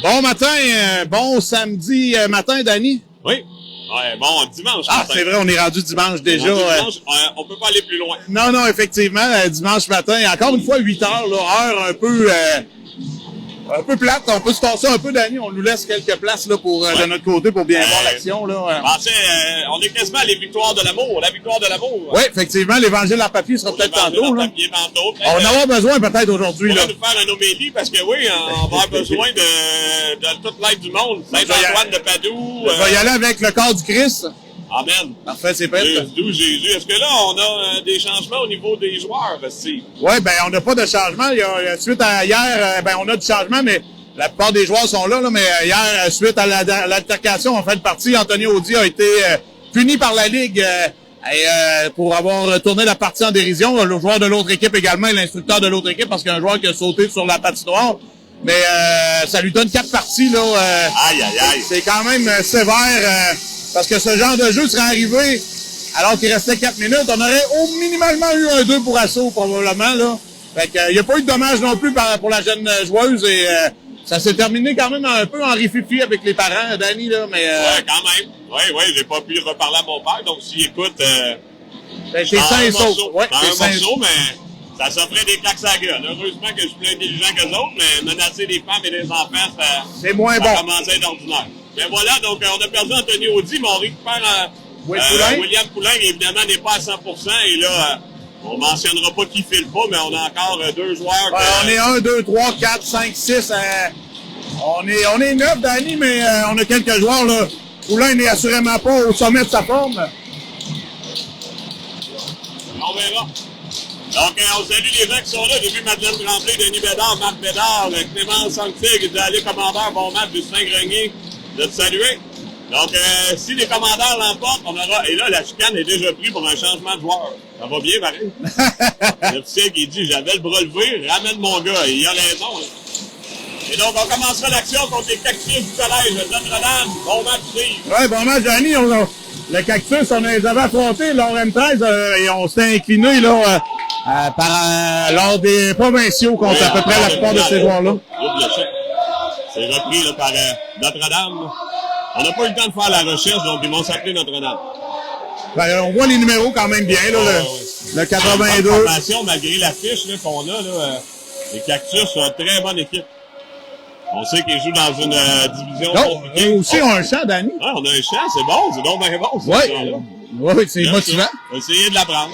Bon matin, bon samedi matin, Danny. Oui. Ouais, bon, dimanche Ah, matin. c'est vrai, on est rendu dimanche déjà. Dimanche, on peut pas aller plus loin. Non, effectivement, dimanche matin, encore une fois 8 heures, là, heure un peu plate. On peut se tasser un peu, Danny. On nous laisse quelques places là pour de notre côté pour bien voir l'action. Là. On est quasiment à les victoires de l'amour. La victoire de l'amour. Oui, effectivement, l'évangile en papier sera peut-être tantôt. Là. On va en avoir besoin peut-être aujourd'hui. On va là. nous faire un homélie parce que oui, on va avoir besoin de toute l'aide du monde. Saint-Antoine de Padoue. On va y aller avec le corps du Christ. Amen. Parfait, c'est prêt. D'où Jésus. Est-ce que là, on a des changements au niveau des joueurs, Steve? Oui, ben on n'a pas de changement. Suite à hier, on a du changement, mais la plupart des joueurs sont là. Mais hier, suite à l'altercation en fin de partie, Anthony Audy a été puni par la Ligue pour avoir tourné la partie en dérision. Le joueur de l'autre équipe également et l'instructeur de l'autre équipe parce qu'il y a un joueur qui a sauté sur la patinoire. Mais ça lui donne 4 parties. Là, Aïe. C'est quand même sévère. Parce que ce genre de jeu serait arrivé alors qu'il restait 4 minutes. On aurait au minimalement eu un 2 pour assaut, probablement, là. Fait que, il n'y a pas eu de dommage non plus pour la jeune joueuse et ça s'est terminé quand même un peu en rififi avec les parents, Danny, là, mais... Ouais, quand même. Ouais, j'ai pas pu reparler à mon père, donc s'il écoute... t'es sain et sauf. Ouais, t'es un morceau, mais ça s'offrait des claques à la gueule. Heureusement que je suis plus intelligent que les autres, mais menacer des femmes et des enfants, c'est moins bon. Ça commençait à être ordinaire. Mais voilà, donc on a perdu Anthony Audy, mais on récupère William Poulin, évidemment, n'est pas à 100%. Et là, on mentionnera pas qui file pas, mais on a encore 2 joueurs. On est 1, 2, 3, 4, 5, 6. On est 9, Danny, mais on a quelques joueurs. Là. Poulin n'est assurément pas au sommet de sa forme. On verra. Donc, on salue les gens qui sont là. J'ai vu Madeleine Tremblay, Denis Bédard, Marc Bédard, Clément Sanctig, Dalé Commandeur, bon match, Justin Grenier, de te saluer. Donc, si les commandeurs l'emportent, on aura... Et là, la chicane est déjà prise pour un changement de joueur. Ça va bien, Marie? L'officier qui dit, j'avais le bras levé, ramène mon gars. Et il a raison. Là. Et donc, on commencera l'action contre les Cactus du collège de Notre-Dame. Bon match, Steve. Ouais, bon match, Danny. Le Cactus, on les avait affrontés lors M13 et on s'était incliné là, lors des provinciaux contre à peu près la plupart de ces joueurs-là. C'est repris là, par Notre-Dame. On n'a pas eu le temps de faire la recherche, donc ils vont s'appeler Notre-Dame. Ben, on voit les numéros quand même bien, là, le 82. Malgré l'affiche qu'on a, les Cactus sont une très bonne équipe. On sait qu'ils jouent dans une division. Eux aussi ont un champ, Danny. Ah, on a un champ, c'est bon, c'est donc bien bon. Oui, c'est motivant. On va essayer de l'apprendre.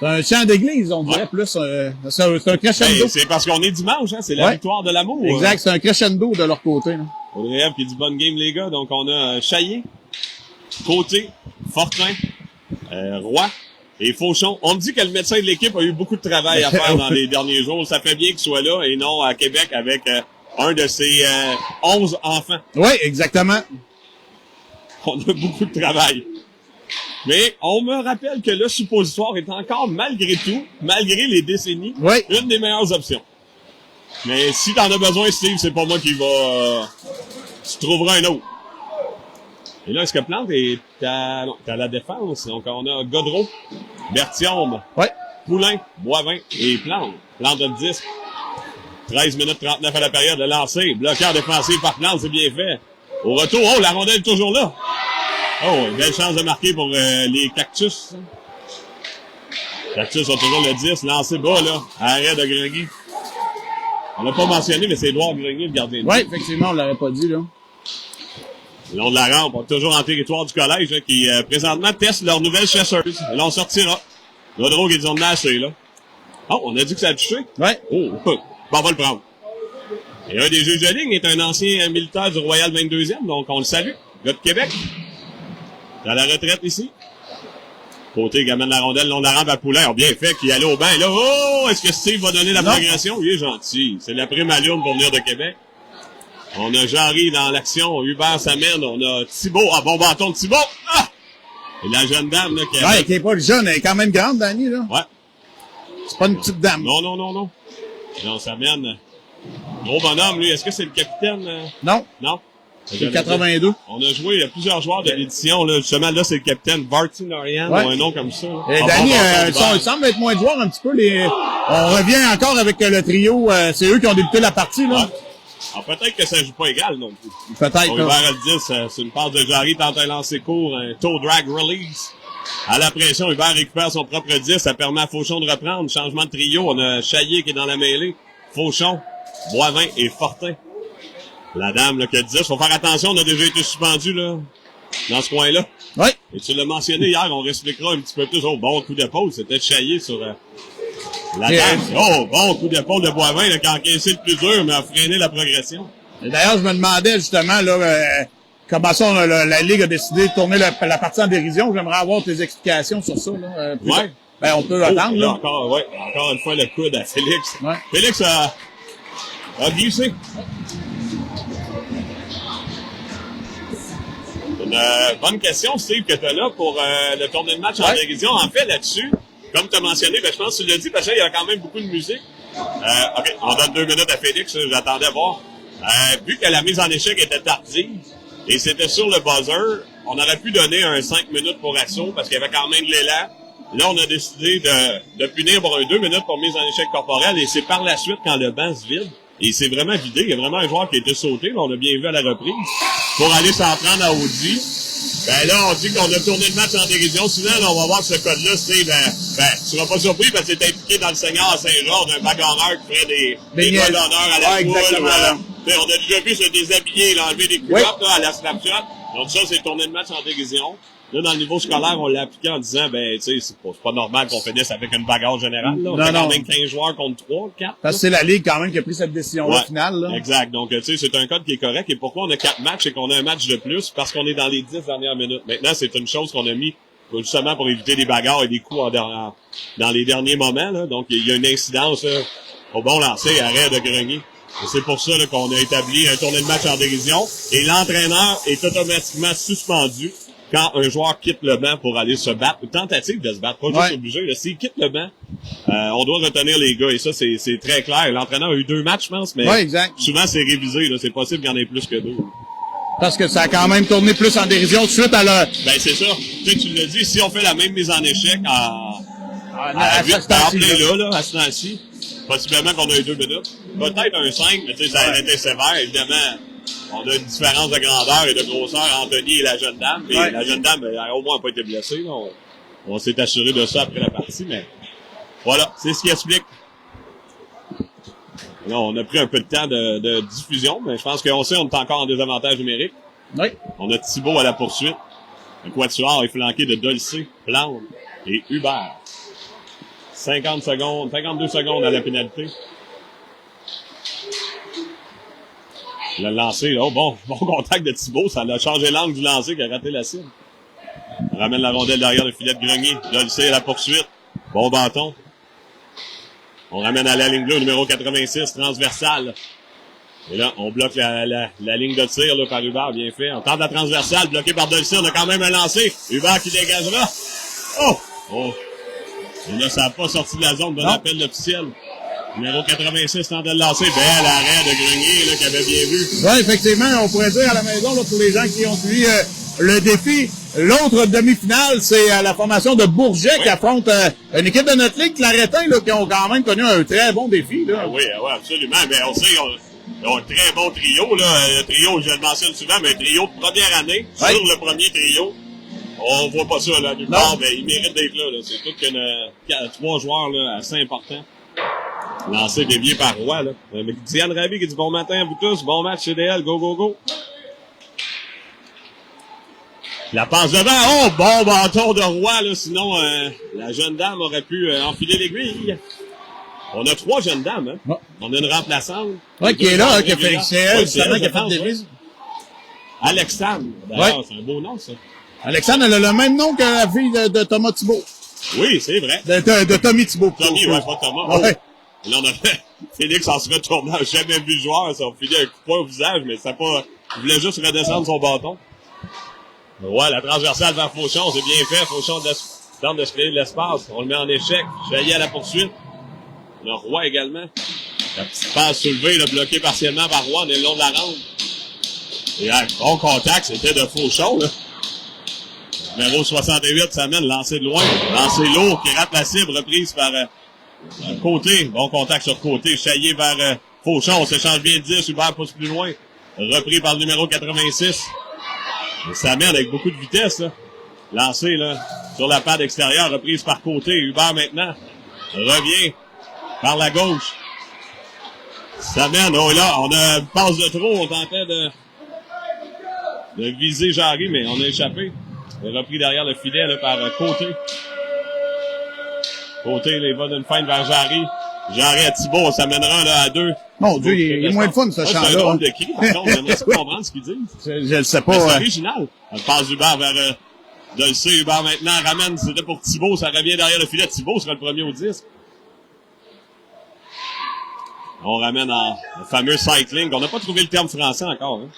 C'est un chant d'église, on dirait plus. C'est un crescendo. C'est parce qu'on est dimanche, hein, c'est la victoire de l'amour. Exact, c'est un crescendo de leur côté. Là. Audrey qui dit bonne game, les gars. Donc, on a Chaillé, Côté, Fortin, Roy et Fauchon. On me dit que le médecin de l'équipe a eu beaucoup de travail à faire dans les derniers jours. Ça fait bien qu'il soit là et non à Québec avec un de ses 11 enfants. Oui, exactement. On a beaucoup de travail. Mais on me rappelle que le suppositoire est encore, malgré tout, malgré les décennies, une des meilleures options. Mais si t'en as besoin, Steve, c'est pas moi qui va... tu trouveras un autre. Et là, est-ce que Plante est à la défense? Donc, on a Godreau, Berthiaume, Poulain, Boivin et Plante. Plante de 10. 13 minutes 39 à la période de lancer. Bloqueur défensif par Plante, c'est bien fait. Au retour, la rondelle est toujours là. Belle chance de marquer pour les Cactus. Cactus ont toujours le 10, lancé bas, là. Arrêt de Grenier. On l'a pas mentionné, mais c'est Édouard Grenier, le gardien de but. Oui, effectivement, on l'avait pas dit, là. Le long de la rampe, on est toujours en territoire du collège, là, qui présentement testent leur nouvelle chasseuse. Et là, on sortira. Godreau qui est en assez, là. On a dit que ça a touché? Ouais. On va le prendre. Et un des juges de ligne est un ancien militaire du Royal 22e, donc on le salue. Gars de Québec. À la retraite ici. Côté qui amène la rondelle, long de la rampe à Poulain. Bien fait, qui allait au banc. Et là, est-ce que Steve va donner la progression? Il est gentil. C'est la prime à l'urne pour venir de Québec. On a Jarry dans l'action. Hubert s'amène. On a Thibault. Bon bâton de Thibault. Et la jeune dame, là, qui est pas jeune, elle est quand même grande, Danny, là. Ouais. C'est pas une petite dame. Non. Et on s'amène. Gros bonhomme, lui. Est-ce que c'est le capitaine? Non. C'est 82. On a joué, il y a plusieurs joueurs de l'édition, là. Justement, là, c'est le capitaine Barty Norian, ou un nom comme ça. Et Danny, il semble être moins de joueurs un petit peu. On revient encore avec le trio. C'est eux qui ont débuté la partie, là. Alors, peut-être que ça joue pas égal non plus. Peut-être. Hubert a le 10, c'est une passe de Jarry, tente un lancer court, un toe drag release. À la pression, Hubert récupère son propre 10, ça permet à Fauchon de reprendre. Changement de trio, on a Chaillé qui est dans la mêlée. Fauchon, Boivin et Fortin. La dame là, qui a 10, faut faire attention, on a déjà été suspendu là, dans ce coin-là. Oui. Et tu l'as mentionné hier, on réexpliquera un petit peu plus. Oh, bon coup d'épaule, c'était Chaillé sur la dame. Oh, bon coup d'épaule de Boivin là, qui a encaissé le plus dur, mais a freiné la progression. Et d'ailleurs, je me demandais justement là, comment ça la Ligue a décidé de tourner la partie en dérision. J'aimerais avoir tes explications sur ça. Là, ouais. Ben, on peut attendre. Là. Encore une fois, le coude à Félix. Ouais. Félix a glissé. Une bonne question, Steve, que tu as là pour le tournoi de match en dérision. En fait, là-dessus, comme tu as mentionné, ben, je pense que tu l'as dit, parce qu'il y a quand même beaucoup de musique. OK, on donne 2 minutes à Félix, j'attendais voir. Vu que la mise en échec était tardive, et c'était sur le buzzer, on aurait pu donner un 5 minutes pour assaut, parce qu'il y avait quand même de l'élan. Là, on a décidé de punir pour un 2 minutes pour mise en échec corporel, et c'est par la suite, quand le banc se vide, et c'est vraiment vidé, il y a vraiment un joueur qui a été sauté, là, on a bien vu à la reprise, pour aller s'en prendre à Audi. Ben là, on dit qu'on a tourné le match en dérision. Souvent, là, on va voir ce code-là, c'est tu seras pas surpris parce que c'est impliqué dans le Seigneur à Saint-Georges, d'un bagarreur qui ferait des doigts d'honneur à la poule. On a déjà vu se déshabiller, enlever des culottes là, à la Snapchat. Donc ça, c'est tourner le match en dérision. Là, dans le niveau scolaire, on l'a appliqué en disant, ben, tu sais, c'est pas normal qu'on finisse avec une bagarre générale, là. On fait quand même 15 joueurs contre 3, 4. Parce que c'est la Ligue, quand même, qui a pris cette décision-là, finale, là. Exact. Donc, tu sais, c'est un code qui est correct. Et pourquoi on a 4 matchs et qu'on a un match de plus? Parce qu'on est dans les 10 dernières minutes. Maintenant, c'est une chose qu'on a mis, justement, pour éviter des bagarres et des coups dans les derniers moments, là. Donc, il y a une incidence, là, au bon lancer, arrêt de Grenier. Et c'est pour ça, là, qu'on a établi un tournoi de match en dérision. Et l'entraîneur est automatiquement suspendu quand un joueur quitte le banc pour aller se battre, ou tentative de se battre, pas juste obligé. S'il quitte le banc, on doit retenir les gars, et ça, c'est très clair. L'entraîneur a eu 2 matchs, je pense, mais souvent, c'est révisé. Là, c'est possible qu'il y en ait plus que 2. Parce que ça a quand même tourné plus en dérision suite à la... Ben, c'est ça. Tu l'as dit, si on fait la même mise en échec à 8 là, à ce temps-ci, possiblement qu'on a eu 2 minutes. Peut-être un 5, mais tu sais, ça a été sévère, évidemment. On a une différence de grandeur et de grosseur entre Anthony et la jeune dame. Mais la jeune dame, elle, au moins, n'a pas été blessée. Là. On s'est assuré de ça après la partie, mais voilà, c'est ce qui explique. Là, on a pris un peu de temps de diffusion, mais je pense qu'on sait on est encore en désavantage numérique. Oui. On a Thibault à la poursuite. Le quatuor est flanqué de Dolcé, Plante et Hubert. 52 secondes à la pénalité. Le lancer, là, bon contact de Thibault, ça a changé l'angle du lancer qui a raté la cible. On ramène la rondelle derrière le filet de Grenier. Dolcé à la poursuite. Bon bâton. On ramène à la ligne bleue, numéro 86, transversale. Et là, on bloque la ligne de tir là, par Hubert, bien fait. On tente la transversale, bloqué par Dolcé. On a quand même un lancer. Hubert qui dégagera. Oh! Et là, ça n'a pas sorti de la zone de l'appel officiel. Numéro 86 tente de le lancer. Bel arrêt de Grenier, là, qui avait bien vu. Oui, effectivement, on pourrait dire à la maison, là, pour les gens qui ont suivi le défi, l'autre demi-finale, c'est la formation de Bourget qui affronte une équipe de notre ligue, Claretin, là, qui ont quand même connu un très bon défi. Là. Oui, absolument. Mais on sait, ils ont un très bon trio. Là. Le trio, je le mentionne souvent, mais un trio de première année sur le premier trio. On voit pas ça, là, nulle part, mais ils méritent d'être là. C'est tout qu'il 3 joueurs là, assez importants. Lancé dévié par Roy, là. Diane Rabi qui dit bon matin à vous tous, bon match CDL, go, go, go. La passe devant, bon bâton de Roy, là, sinon la jeune dame aurait pu enfiler l'aiguille. On a 3 jeunes dames, hein. On a une remplaçante. Oui, qui est là, qui a fait justement, qui a fait des vises. Alexandre, d'ailleurs, c'est un beau nom, ça. Alexandre, elle a le même nom que la fille de Thomas Thibault. Oui, c'est vrai. De Tommy Thibault. Tommy, pas Thomas. Ouais. Là, on a fait, Félix en se retournant, jamais vu le joueur, ça a filé un coup de poing au visage, mais ça pas, il voulait juste redescendre son bâton. Ouais, la transversale vers Fauchon, c'est bien fait, Fauchon tente de se créer de l'espace, on le met en échec, Jaillet à la poursuite. Le Roy également. La petite passe soulevée, là, bloquée partiellement par Roy, on est le long de la rampe. Et bon contact, c'était de Fauchon, là. Numéro 68, ça mène, lancé de loin, lancé lourd, qui rate la cible, reprise par, côté, bon contact sur côté, Chaillé vers Fauchon, on s'échange bien de 10, Hubert pousse plus loin. Repris par le numéro 86. Et ça mène avec beaucoup de vitesse, là. Lancé, là, sur la patte extérieure, reprise par côté. Hubert maintenant revient par la gauche. Ça mène, oh là, on a une passe de trop, on tentait de viser Jarry, mais on a échappé. Il a repris derrière le filet, là, par côté. Côté, il va d'une feinte vers Jarry. Jarry à Thibault, on s'amènera, là, à 2. Mon Dieu, il est moins de fun, ce chant-là. C'est un drôle de cri, par contre, j'aimerais ça comprendre ce qu'ils disent. Je le sais pas. C'est original. On passe Hubert vers, de le sait, Hubert maintenant ramène, c'était pour Thibault, ça revient derrière le filet. Thibault sera le premier au 10. On ramène le fameux cycling. On n'a pas trouvé le terme français encore. Hein.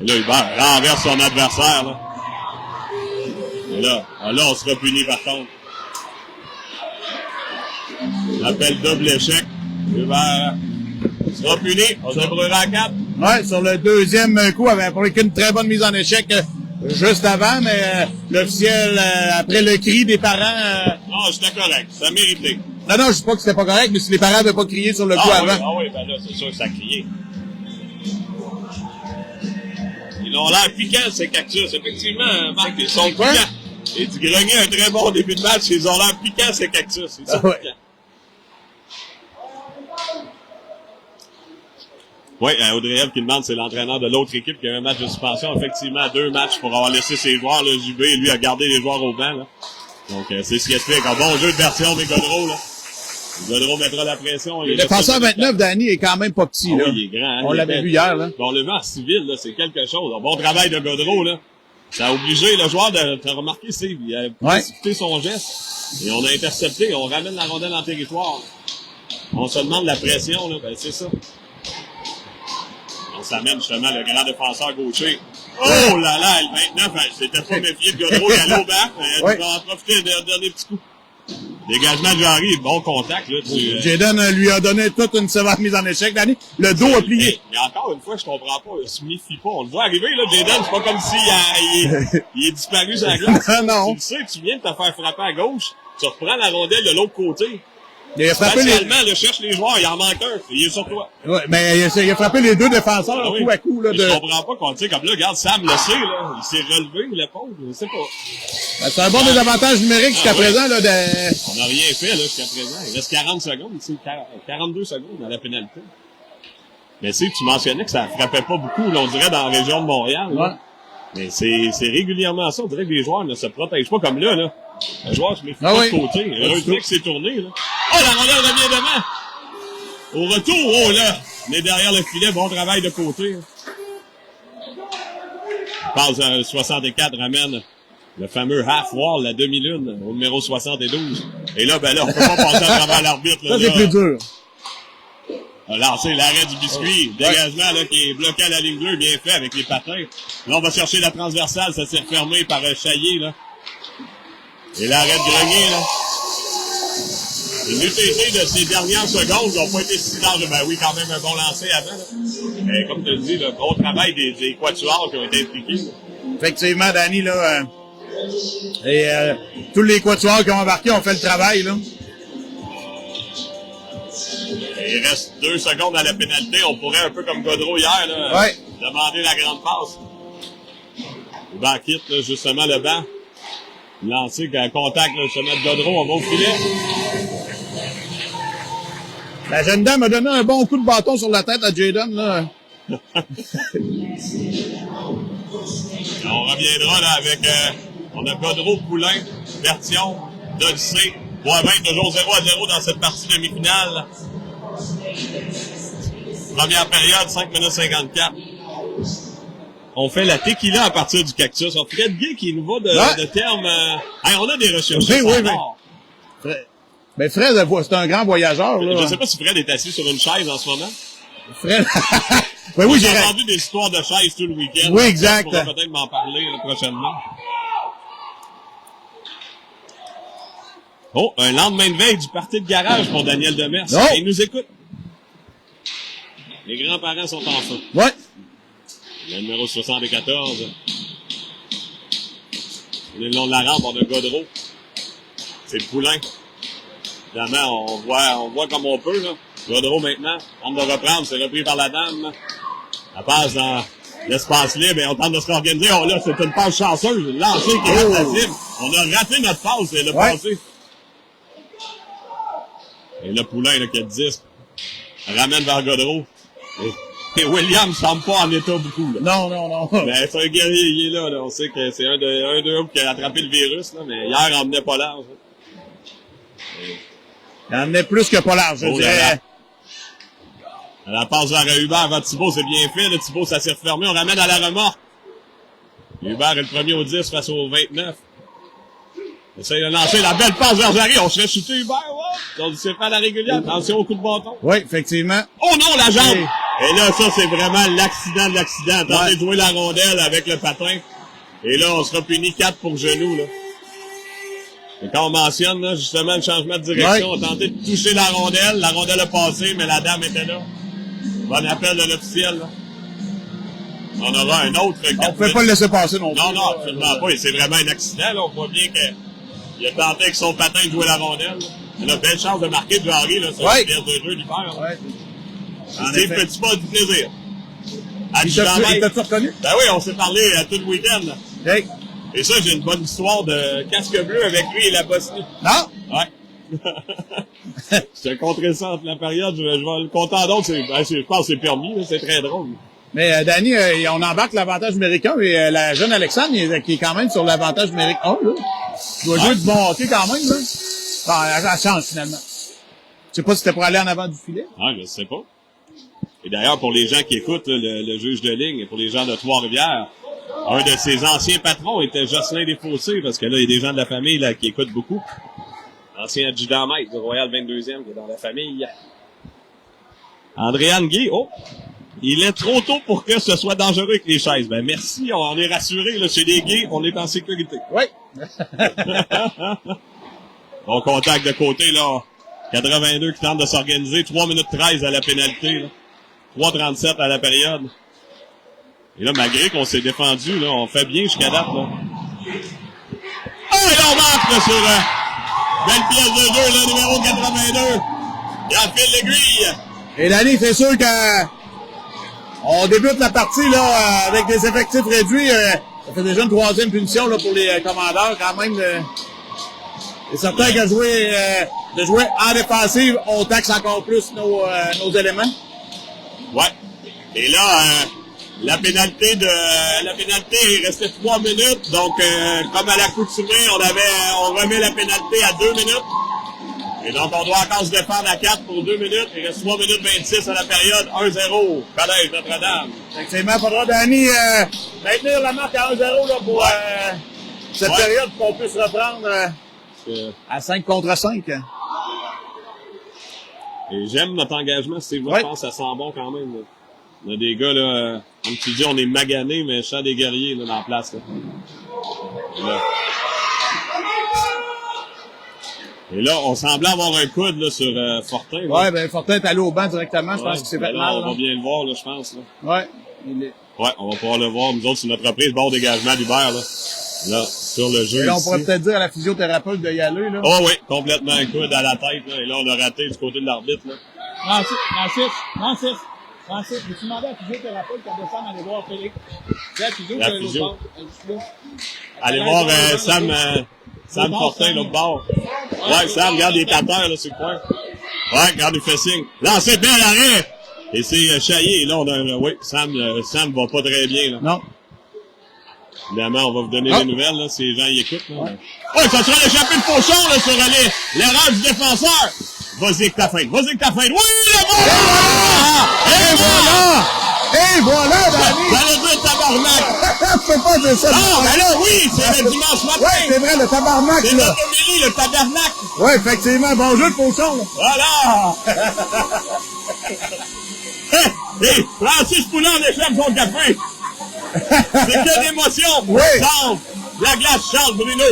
Et là, Hubert renverse son adversaire. Là. Et là, on sera puni par contre. Appel double échec. Hubert sera puni. On se débrouillera à 4. Ouais, sur le deuxième coup, avait appliqué une très bonne mise en échec juste avant, mais l'officiel, après le cri des parents... Non, c'était correct. Ça méritait. Non, je dis pas que c'était pas correct, mais si les parents n'avaient pas crié sur le coup avant. Oui, ben là, c'est sûr que ça a crié. Ils ont l'air piquants, ces Cactus. Effectivement, Marc, ils sont piquants. Et du Grenier, un très bon début de match, ils ont l'air piquants, ces Cactus. Ils sont piquants. Oui, Audrey-Ève qui demande, c'est l'entraîneur de l'autre équipe qui a un match de suspension. Effectivement, 2 matchs pour avoir laissé ses joueurs. Là, JB, lui, a gardé les joueurs au banc. Là. Donc, c'est ce qui explique. Un bon jeu de version des Godreau, là. Godreau mettra la pression. Le défenseur 29, Danny, est quand même pas petit, là. Oui, il est grand. Hein, on l'avait vu hier, là. On l'a vu en civil, là. C'est quelque chose. Un bon travail de Godreau, là. Ça a obligé le joueur de, t'as remarqué, Steve, il a précipité son geste. Et on a intercepté. On ramène la rondelle en territoire. On se demande la pression, là. Ben, c'est ça. On s'amène justement le grand défenseur gaucher. Oh là là, le 29, c'était pas méfié de Godreau, il allait au bac. Il va en profiter d'un dernier petit coup. Dégagement de Jarry, bon contact, là. Jaden lui a donné toute une sévère mise en échec, Danny. Le dos a plié. Mais encore une fois, je comprends pas, il se méfie pas. On le voit arriver, là, Jaden, c'est pas comme s'il il est disparu sur la glace. Non. Tu le sais, tu viens de te faire frapper à gauche, tu reprends la rondelle de l'autre côté. Il a frappé il cherche les joueurs, il en manque un, il est sur toi. Ouais, mais il a frappé les deux défenseurs coup à coup, là. Je comprends pas qu'on, tu sais, comme là, regarde, Sam le sait, là. Il s'est relevé, l'épaule, je sais pas. Ben, c'est un bon désavantage numérique jusqu'à présent, là, On n'a rien fait, là, jusqu'à présent. Il reste 40 secondes, tu sais, 42 secondes dans la pénalité. Mais tu sais, tu mentionnais que ça frappait pas beaucoup, là, on dirait, dans la région de Montréal, là. Ouais. Mais c'est régulièrement ça. On dirait que les joueurs ne se protègent pas comme là, là. Le joueur se met pas de côté. Heureusement que c'est tourné, là. Oh, la rondelle revient devant! Au retour, oh là! Mais derrière le filet, bon travail de côté. Passe 64, ramène le fameux half-wall, la demi-lune, au numéro 72. Et là, ben là, on peut pas passer à travers l'arbitre. Ça, c'est plus dur. A lancé l'arrêt du biscuit. Dégagement, là, qui est bloqué à la ligne bleue, bien fait avec les patins. Là, on va chercher la transversale, ça s'est refermé par Chaillé, là. Et l'arrêt de Grenier, là. L'UTC de ces dernières secondes n'ont pas été si larges. Ben oui, quand même un bon lancer avant, là. Mais comme tu le dis, le gros travail des quatuors qui ont été impliqués. Là. Effectivement, Danny, là, tous les quatuors qui ont embarqué ont fait le travail, là. Et il reste 2 secondes à la pénalité. On pourrait, un peu comme Godreau hier, là, demander la grande passe. Le banc quitte, là, justement, le banc. Lancé, contact, là, justement, de Godreau, on va au filet. La jeune dame a donné un bon coup de bâton sur la tête à Jaden, là. On reviendra, là, avec, on a Godreau, Poulain, Bertillon, Dolcé, Boivin, toujours 0-0 dans cette partie demi-finale. Première période, 5 minutes 54. On fait la tequila à partir du cactus. On ferait de Guy qui nous va de termes... on a des recherches. Oui. Mais Fred, c'est un grand voyageur. Là. Je sais pas si Fred est assis sur une chaise en ce moment. Fred... J'ai entendu des histoires de chaises tout le week-end. Oui, exact. On pourra peut-être m'en parler là, prochainement. Oh, un lendemain de veille du party de garage pour Daniel Demers. Oh. Il nous écoute. Les grands-parents sont en feu. Ouais. Le numéro 74. Le long de la rampe, on a Godreau. C'est le Poulain. Évidemment, on voit comme on peut, là. Godreau maintenant, tente de reprendre, c'est repris par la dame. La passe dans l'espace libre et on tente de se réorganiser. Oh là, c'est une passe chanceuse. Lancé qui rate la cible. On a raté notre passe et le passé. Et le Poulain là, qui a le disque. Ramène vers Godreau. Et William semble pas en état beaucoup. Là. Non. Mais c'est un guerrier, il est là. On sait que c'est un d'eux qui a attrapé le virus, là, mais hier, on emmenait pas large. Il en emmenait plus que pas large, je dirais. La passe vers Hubert, vers Thibault, c'est bien fait. Le Thibault, ça s'est refermé. On ramène à la remorque. Hubert est le premier au 10 face au 29. Essaye de lancer la belle passe vers Jarry. On se fait chuter Hubert, ouais. On s'est fait à la régulière. Attention au coup de bâton. Oui, effectivement. Oh non, la jambe! Et là, ça, c'est vraiment l'accident de l'accident. Tenter de jouer la rondelle avec le patin. Et là, on sera puni 4 pour genou, là. Et quand on mentionne, là, justement, le changement de direction, on tentait de toucher la rondelle a passé, mais la dame était là. Bon appel de l'officiel, là. On aura un autre. On ne pouvait pas le laisser passer non plus. Non, absolument pas. Et c'est vraiment un accident, là. On voit bien qu'il a tenté avec son patin de jouer la rondelle, là. Il a belle chance de marquer de Jarry, là, sur la pièce de jeu l'hiver. Steve Petit pas du plaisir. Il t'a reconnu? Ben oui, on s'est parlé tout le week-end. Hey. Et ça, j'ai une bonne histoire de casque bleu avec lui et la Bosnie. Non? Ouais. Je te compterai ça entre la période, je vais le compter en d'autres, je pense que c'est permis, là, c'est très drôle. Mais Danny, on embarque l'avantage numérique 1 et la jeune Alexandre qui est quand même sur l'avantage numérique 1, là. Il doit jouer du bon hockey quand même, là. Bon, elle change finalement. Je sais pas si c'était pour aller en avant du filet. Ah, je sais pas. Et d'ailleurs, pour les gens qui écoutent là, le juge de ligne et pour les gens de Trois-Rivières, un de ses anciens patrons était Jocelyn Desfossés, parce que là, il y a des gens de la famille là qui écoutent beaucoup. Ancien adjudant-maître du Royal 22e qui est dans la famille. Andréane Guy, il est trop tôt pour que ce soit dangereux avec les chaises. Ben merci, on est rassurés, là, chez les gays, on est en sécurité. Oui. Bon contact de côté, là. 82 qui tente de s'organiser. 3 minutes 13 à la pénalité, là. 3:37 à la période. Et là, malgré qu'on s'est défendu, là, on fait bien jusqu'à date, là. Et là, on marque, là, sur, belle pièce de jeu, là, numéro 82. Il enfile l'aiguille. Et Danny, c'est sûr que, on débute la partie, là, avec des effectifs réduits, ça fait déjà une 3e punition, là, pour les commandeurs, quand même, c'est certain que de jouer en défensive, on taxe encore plus nos éléments. Ouais. Et là, la pénalité il restait 3 minutes. Donc, comme à l'accoutumée, on remet la pénalité à 2 minutes. Et donc, on doit encore se défendre à 4 pour 2 minutes. Il reste 3 minutes 26 à la période. 1-0. Collège Notre-Dame. Effectivement, faudra, Danny, maintenir la marque à 1-0, là, pour, cette période qu'on puisse reprendre, à 5 contre 5. Et j'aime notre engagement, Steve. Je pense que ça sent bon quand même. Là. On a des gars, là, comme tu dis, on est maganés, mais je sens des guerriers là, dans la place. Là. Et là, on semblait avoir un coude là, sur Fortin. Là. Ouais, ben Fortin est allé au banc directement, je pense qu'il s'est fait mal. On va bien le voir, là, je pense. Là. Ouais. Ouais, on va pouvoir le voir. Nous autres, c'est notre reprise, bord dégagement d'Hubert, là. Là, sur le jeu. Et là, on ici. pourrait peut-être dire à la physiothérapeute de y aller, là. Oh oui, complètement un coude à la tête, là. Et là, on a raté du côté de l'arbitre, là. Francis, peux-tu demander à la physiothérapeute qu'elle descende aller voir Félix? La physio. Allez voir Sam Fortin, l'autre bord. Ouais, Sam, regarde les tateurs, là, sur le coin. Ouais, regarde, il fait signe. Lancez bien l'arrêt! Et c'est Chaillé. Là, on a oui, Sam va pas très bien, là. Non. Évidemment, on va vous donner des nouvelles, là, si les gens y écoutent, là. Ouais, ça sera l'échappée de fauchon, là, sur l'erreur du défenseur. Vas-y avec ta feinte. Oui, le bon! Et voilà, Danny! J'allais dire tabarnak! Je peux pas dire ça. Non, mais là, oui, c'est le dimanche matin! Ouais, c'est vrai, le tabarnak, c'est là! C'est notre le tabarnak! Ouais, effectivement, bon jeu de fauchon, là! Voilà! Hé, Francis Poulin, on échappe son café! C'est que d'émotion! Oui! Chante! La glace chante, Bruno!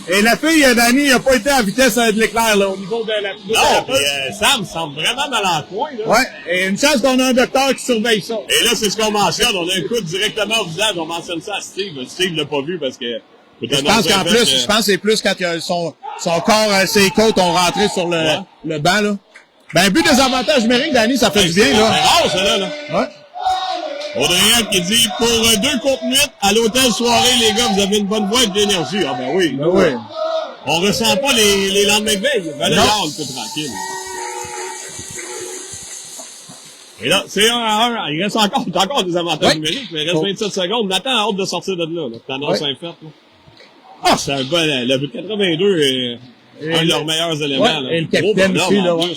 Et la fille, Danny, n'a pas été à vitesse de l'éclair, là, au niveau de la... Non, mais Sam semble vraiment mal en coin, là. Ouais, et une chance qu'on a un docteur qui surveille ça. Et là, c'est ce qu'on mentionne. On a un coup directement au visage. On mentionne ça à Steve. Steve l'a pas vu parce que... Je pense qu'en plus, je pense que c'est plus quand son corps, ses côtes ont rentré sur le banc, là. Ben, but des avantages numériques, Danny, ça fait du bien, là. C'est rare, ça, là. Ouais. Audrey qui dit, pour 2 contre 8, à l'hôtel soirée, les gars, vous avez une bonne voix et de l'énergie. Ah, ben oui. Ben oui. On ressent pas les lendemains de veille. Ben là, on est plus tranquille. Et là, c'est 1-1. Il reste encore des avantages numériques, mais il reste 27 secondes. Nathan a hâte de sortir de là. T'annonces un fait, là. Ah, c'est un bon, le but 82 est un de leurs meilleurs éléments, là. Et le capitaine aussi, là, ouais.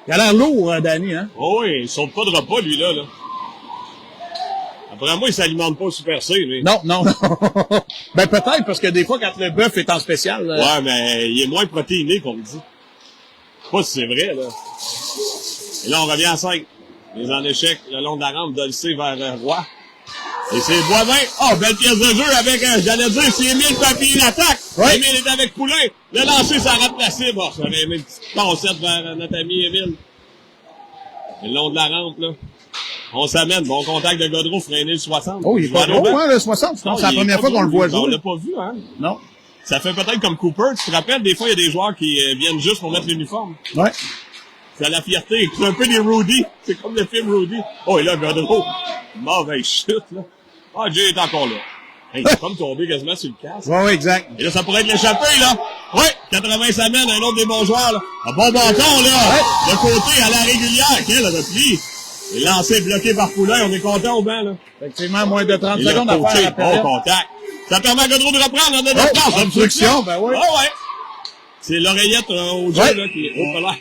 Il a l'air lourd, Danny, hein? Oh oui, il saute pas de repas, lui, là. Après moi, il s'alimente pas au Super C, lui. Non. Ben, peut-être, parce que des fois, quand le bœuf est en spécial... Ouais, mais il est moins protéiné, qu'on me dit. Je sais pas si c'est vrai, là. Et là, on revient à 5. Les en échec, le long de la rampe, Dolcé vers Roy. Et c'est Boivin. Oh, belle pièce de jeu avec, j'allais dire, c'est Émile Papillon l'attaque. Ouais. Émile est avec Poulain. Le lancer, ça rate la cible. Oh, j'avais aimé une petite pancette vers notre ami Émile. Le long de la rampe, là. On s'amène. Bon contact de Godreau, freiné le 60. Oh, il est pas gros, hein, le 60. C'est la première fois qu'on le voit jouer. On l'a pas vu, hein. Non. Ça fait peut-être comme Cooper. Tu te rappelles, des fois, il y a des joueurs qui viennent juste pour mettre l'uniforme. Ouais. C'est la fierté. C'est un peu des Rudy. C'est comme le film Rudy. Oh, et là, Godreau. Mauvaise chute, là. Ah, Jay est encore là. Hey, il est comme tombé quasiment sur le casque. Ouais, exact. Et là, ça pourrait être l'échappée, là. Ouais, 80 s'amène, un autre des bons joueurs, là. Un bon bâton, là. Ouais. De côté, à la régulière. Quel repli. Le lancer bloqué par Poulain. On est content au banc, là. Effectivement, moins de 30 et secondes à faire. Bon contact. Ça permet à Godreau de reprendre. On a de place. Obstruction, ben oui. Ah ouais. C'est l'oreillette au jeu, là, qui est au là.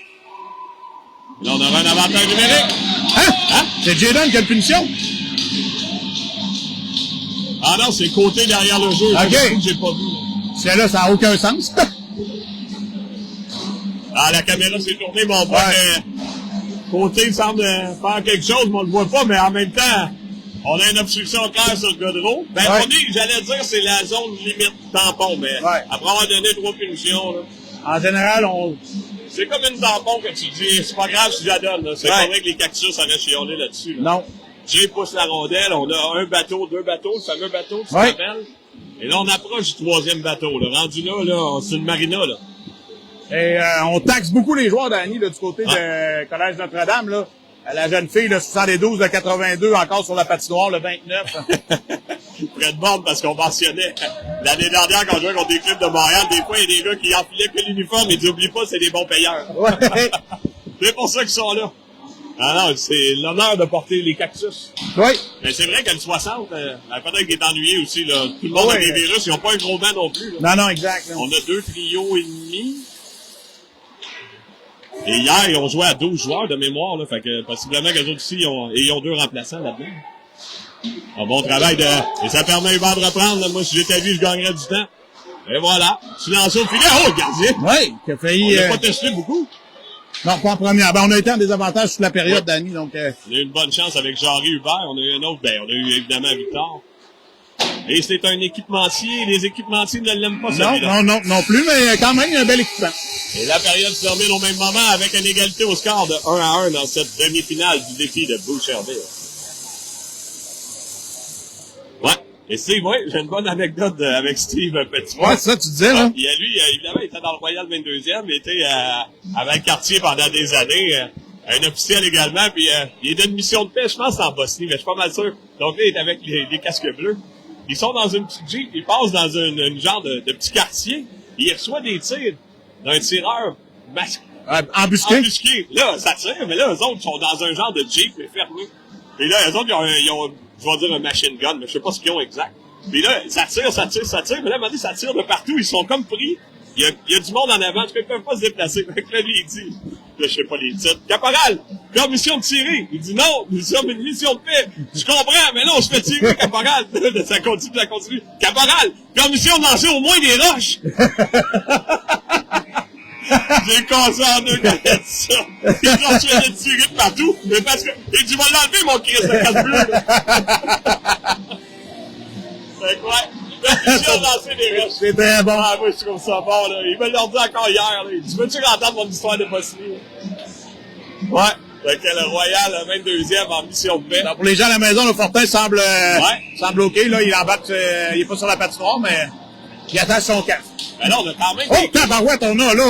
Là, on aura un avantage numérique. Hein? C'est Jayden qui a une punition? Ah non, c'est côté derrière le jeu. OK. J'ai pas vu. Celle-là, ça n'a aucun sens. Ah, la caméra s'est tournée, mais on voit que côté semble faire quelque chose, mais on le voit pas, mais en même temps, on a une obstruction claire sur le Godreau. Ben, j'allais dire, c'est la zone limite tampon, mais après avoir donné 3 punitions, là. En général, c'est comme une tampon que tu dis, c'est pas grave si je la donne, là. C'est pas vrai que les cactus auraient chiolé là-dessus, là. Non. Jay pousse la rondelle, on a un bateau, 2 bateaux, le fameux bateau, tu te rappelles? Et là, on approche du 3e bateau, là. Rendu là, c'est une marina, là. Et on taxe beaucoup les joueurs, Danny, là, du côté de Collège Notre-Dame, là. La jeune fille, le 72 de 82, encore sur la patinoire, le 29. Près de bord, parce qu'on mentionnait l'année dernière, quand on jouait contre des clubs de Montréal, des fois, il y a des gars qui enfilaient que l'uniforme, et n'oublie pas, c'est des bons payeurs. Ouais. C'est pour ça qu'ils sont là. Ah non, c'est l'honneur de porter les cactus. Oui. Mais c'est vrai que le 60, peut-être qu'il est ennuyé aussi, là. Tout le monde a des virus, ils n'ont pas un gros banc non plus, là. Non, exact. On a 2 trios et demi. Et hier, ils ont joué à 12 joueurs de mémoire, là. Fait que, possiblement qu'eux autres aussi, ils ont 2 remplaçants là-dedans. Un bon travail et ça permet à Hubert de reprendre, là. Moi, si j'étais lui, je gagnerais du temps. Et voilà. Silence au filet. Oh, le gardien! Oui, qui a failli, on n'a pas testé beaucoup. Non, pas en première. Ben, on a été en désavantage toute la période, Danny, donc, On a eu une bonne chance avec Jarry Hubert. On a eu un autre, on a eu évidemment Victor. Et c'est un équipementier. Les équipementiers ne l'aiment pas, celui-là. Non plus, mais quand même, un bel équipement. Et la période se termine au même moment avec une égalité au score de 1-1 dans cette demi-finale du défi de Boucherville. Ouais. Et Steve, j'ai une bonne anecdote avec Steve Petit. Ouais, c'est ça, tu disais, là. Lui, évidemment, il était dans le Royal 22e, il était à Valcartier pendant des années, un officiel également, puis il est d'une mission de paix, je pense, en Bosnie, mais je suis pas mal sûr. Donc là, il est avec les casques bleus. Ils sont dans une petite Jeep, ils passent dans une genre de petit quartier, il reçoit des tirs d'un tireur embusqué. Là, ça tire, mais là, eux autres sont dans un genre de Jeep, mais fermé. Et là, eux autres, ils ont je vais dire un machine gun, mais je sais pas ce qu'ils ont exact. Puis là, ça tire, mais là, à un moment donné, ça tire de partout, ils sont comme pris. Il y a du monde en avant, parce qu'ils peuvent pas se déplacer. Fait que là, lui, il dit, là, je sais pas les titres, Caporal, permission de tirer. Il dit non, nous sommes une mission de paix. Je comprends, mais non, on se fait tirer, Caporal. Ça continue. Caporal, permission de lancer au moins des roches. J'ai cassé en deux quand il a dit ça. Ils ont tué de tirer de partout, mais parce que, et tu vas l'enlever, mon Christ de casse bleu. C'est quoi? Permission de lancer des roches. C'est très bon. Ah, moi, je trouve ça bon, là. Il me l'a dit encore hier, là. Tu veux-tu entendre mon histoire de Bosnie? Ouais. Fait que le Royal, le 22e en mission de paix. Alors, pour les gens à la maison, le Fortin semble OK, là. Il embarque, il est pas sur la patinoire, mais il attache son casque. Ben là, on a quand même... Oh, tabarouette, on a, là.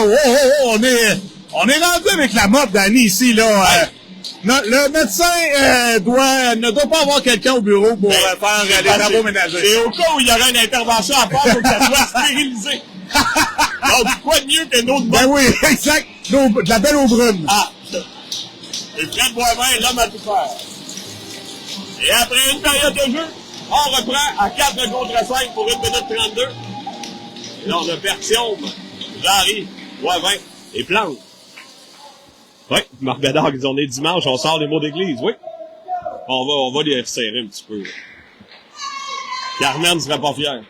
On est rendu avec la mode, Danny, ici, là. Le médecin ne doit pas avoir quelqu'un au bureau pour faire les travaux ménagers. C'est au cas où il y aurait une intervention à faire pour que ça soit stérilisé. Donc, quoi de mieux que une autre Ben oui, exact. De la belle eau brune. Ah. Et Fred Boivin, l'homme à tout faire. Et après une période de jeu, on reprend à 4 contre 5 pour 1 minute 32. Et là, on a Bertium, Jarry, Boivin et Plante. Oui, Marc Bédard, on est dimanche, on sort des mots d'église, oui. On va les resserrer un petit peu. Carmen serait pas fier.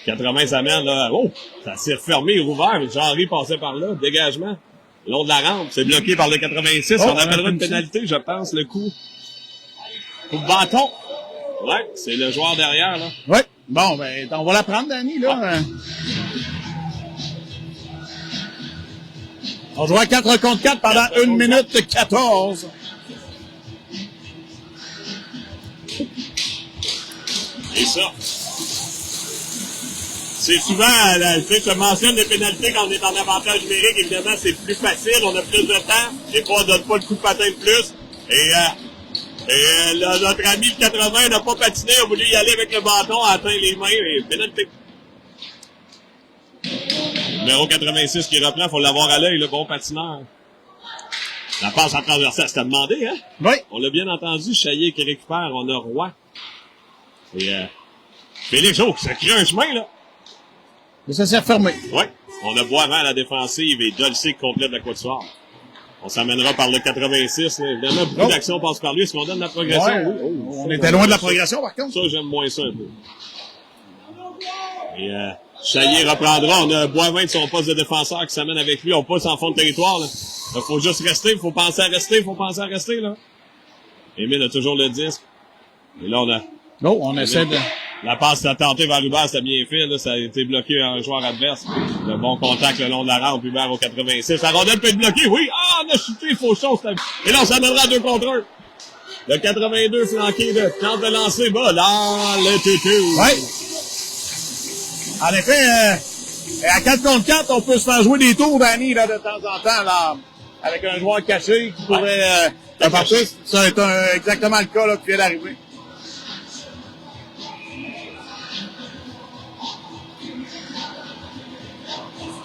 80 s'amène, là. Oh! Ça s'est refermé, rouvert, mais Jarry passait par là, dégagement. Le long de la rampe, c'est bloqué par le 86, on appellera une pénalité, je pense, le coup. Coup de bâton. Ouais, c'est le joueur derrière, là. Ouais. Bon, ben, on va la prendre, Danny, là. On joue à 4 contre 4 pendant 1 minute 14. Et ça. C'est souvent, tu sais, je mentionne les pénalités quand on est en avantage numérique. Évidemment, c'est plus facile, on a plus de temps. Des fois, on donne pas le coup de patin de plus. Et notre ami de 80 n'a pas patiné, a voulu y aller avec le bâton, a atteint les mains et pénalité. Numéro 86 qui reprend, faut l'avoir à l'œil, le bon patineur. La passe en transversale, c'était demandé, hein? Oui. On l'a bien entendu, Chaillé qui récupère, on a Roy. Et Félix, qui s'est créé un chemin, là. Mais ça s'est refermé. Oui. On a Boivin à la défensive et Dolce qui complète la Côte-Soir. On s'amènera par le 86. Là. Évidemment, beaucoup d'actions passent par lui. Est-ce qu'on donne la progression? Ouais. Oui. On était loin de la progression, par contre. Ça, j'aime moins ça un peu. Et Chaillé reprendra. On a Boivin de son poste de défenseur qui s'amène avec lui. On pousse en fond de territoire. Il faut juste rester. Il faut penser à rester. Là. Émile a toujours le disque. Et là, on a... Non, on essaie de... La passe a tenté vers Hubert, c'était bien fait, là, ça a été bloqué par un joueur adverse. Le bon contact le long de la rampe, Hubert au 86. La rondelle peut être bloquée, oui! Ah, on a chuté, Fauchon, et là, on s'amènera à 2 contre 1. Le 82 flanqué de tente de lancer bas, là, le tutu. Oui. En effet, à 4 contre 4, on peut se faire jouer des tours, Danny, là, de temps en temps, là, avec un joueur caché qui pourrait, partir. Ça est exactement le cas, là, qui vient d'arriver.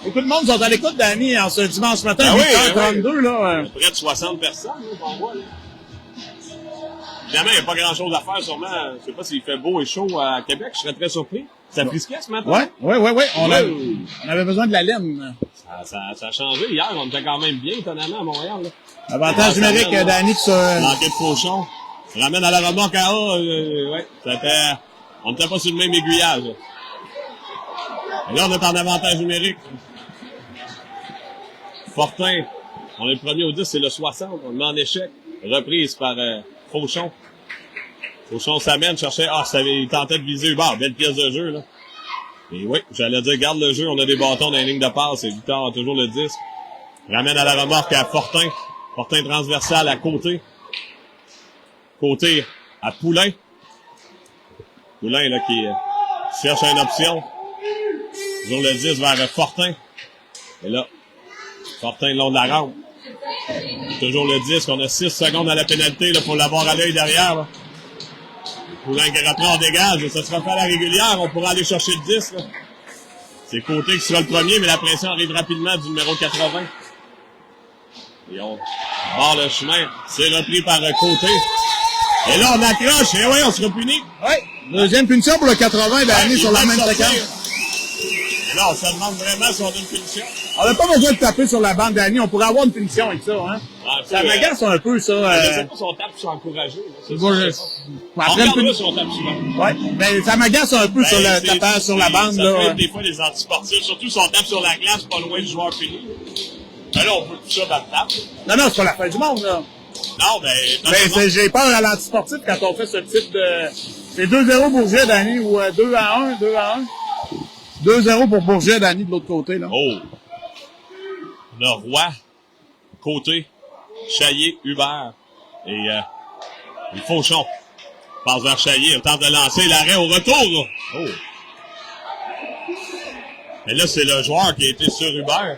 Beaucoup de monde sont à l'écoute, Danny, en ce dimanche matin, 8h32, là. Près de 60 personnes, là, on voit, là. Évidemment, il n'y a pas grand-chose à faire, sûrement. Je sais pas s'il fait beau et chaud à Québec, je serais très surpris. Ça frisquait ce matin? Oui. On avait besoin de la laine. Ça a changé. Hier, on était quand même bien, étonnamment, à Montréal, là. Avantage numérique, Danny, qui se... L'enquête de Fauchon. Ramène à la remorque à A, ouais. On n'était pas sur le même aiguillage. Et là, on est en avantage numérique. Fortin, on est le premier au 10, c'est le 60. On le met en échec. Reprise par Fauchon. Fauchon s'amène, cherchait... il tentait de viser Hubert. Belle pièce de jeu, là. Et oui, j'allais dire, garde le jeu. On a des bâtons dans les lignes de passe. Et Victor a toujours le 10. Ramène à la remorque à Fortin. Fortin transversal à Côté. Côté à Poulain. Poulain, là, qui cherche une option. Toujours le 10 vers Fortin. Et là, Fortin le long de la rampe. Toujours le 10, on a 6 secondes à la pénalité là, pour l'avoir à l'œil derrière. Là. Poulain qui reprend en dégage, ça sera fait à la régulière, on pourra aller chercher le 10. Là. C'est Côté qui sera le premier, mais la pression arrive rapidement du numéro 80. Et on barre le chemin, c'est repris par Côté. Et là, on accroche, et oui, on sera puni. Oui, deuxième punition pour le 80, Danny, sur la même séquence. Là, on se demande vraiment si on a une punition. On n'a pas besoin de taper sur la bande, Danny. On pourrait avoir une punition avec ça, hein. Ça m'agace un peu, ça. Je sais pas si on tape pour s'encourager. Après une punition. Ouais, mais ça m'agace un peu sur le tapage sur la bande, là. Ça fait des fois les antisportifs, surtout si on tape sur la glace, pas loin du joueur fini. Ben là, on peut tout ça dans le tape. Non, c'est pas la fin du monde, là. Non, mais j'ai peur à l'antisportif quand on fait ce type de... C'est 2-0 Bourget, Danny, ou 2-1. 2-0 pour Bourget, Danny, de l'autre côté, là. Oh! Le Roi, Côté, Chaillé, Hubert et Fauchon. Passe vers Chaillé, on tente de lancer l'arrêt au retour, là. Oh! Mais là, c'est le joueur qui a été sur Hubert.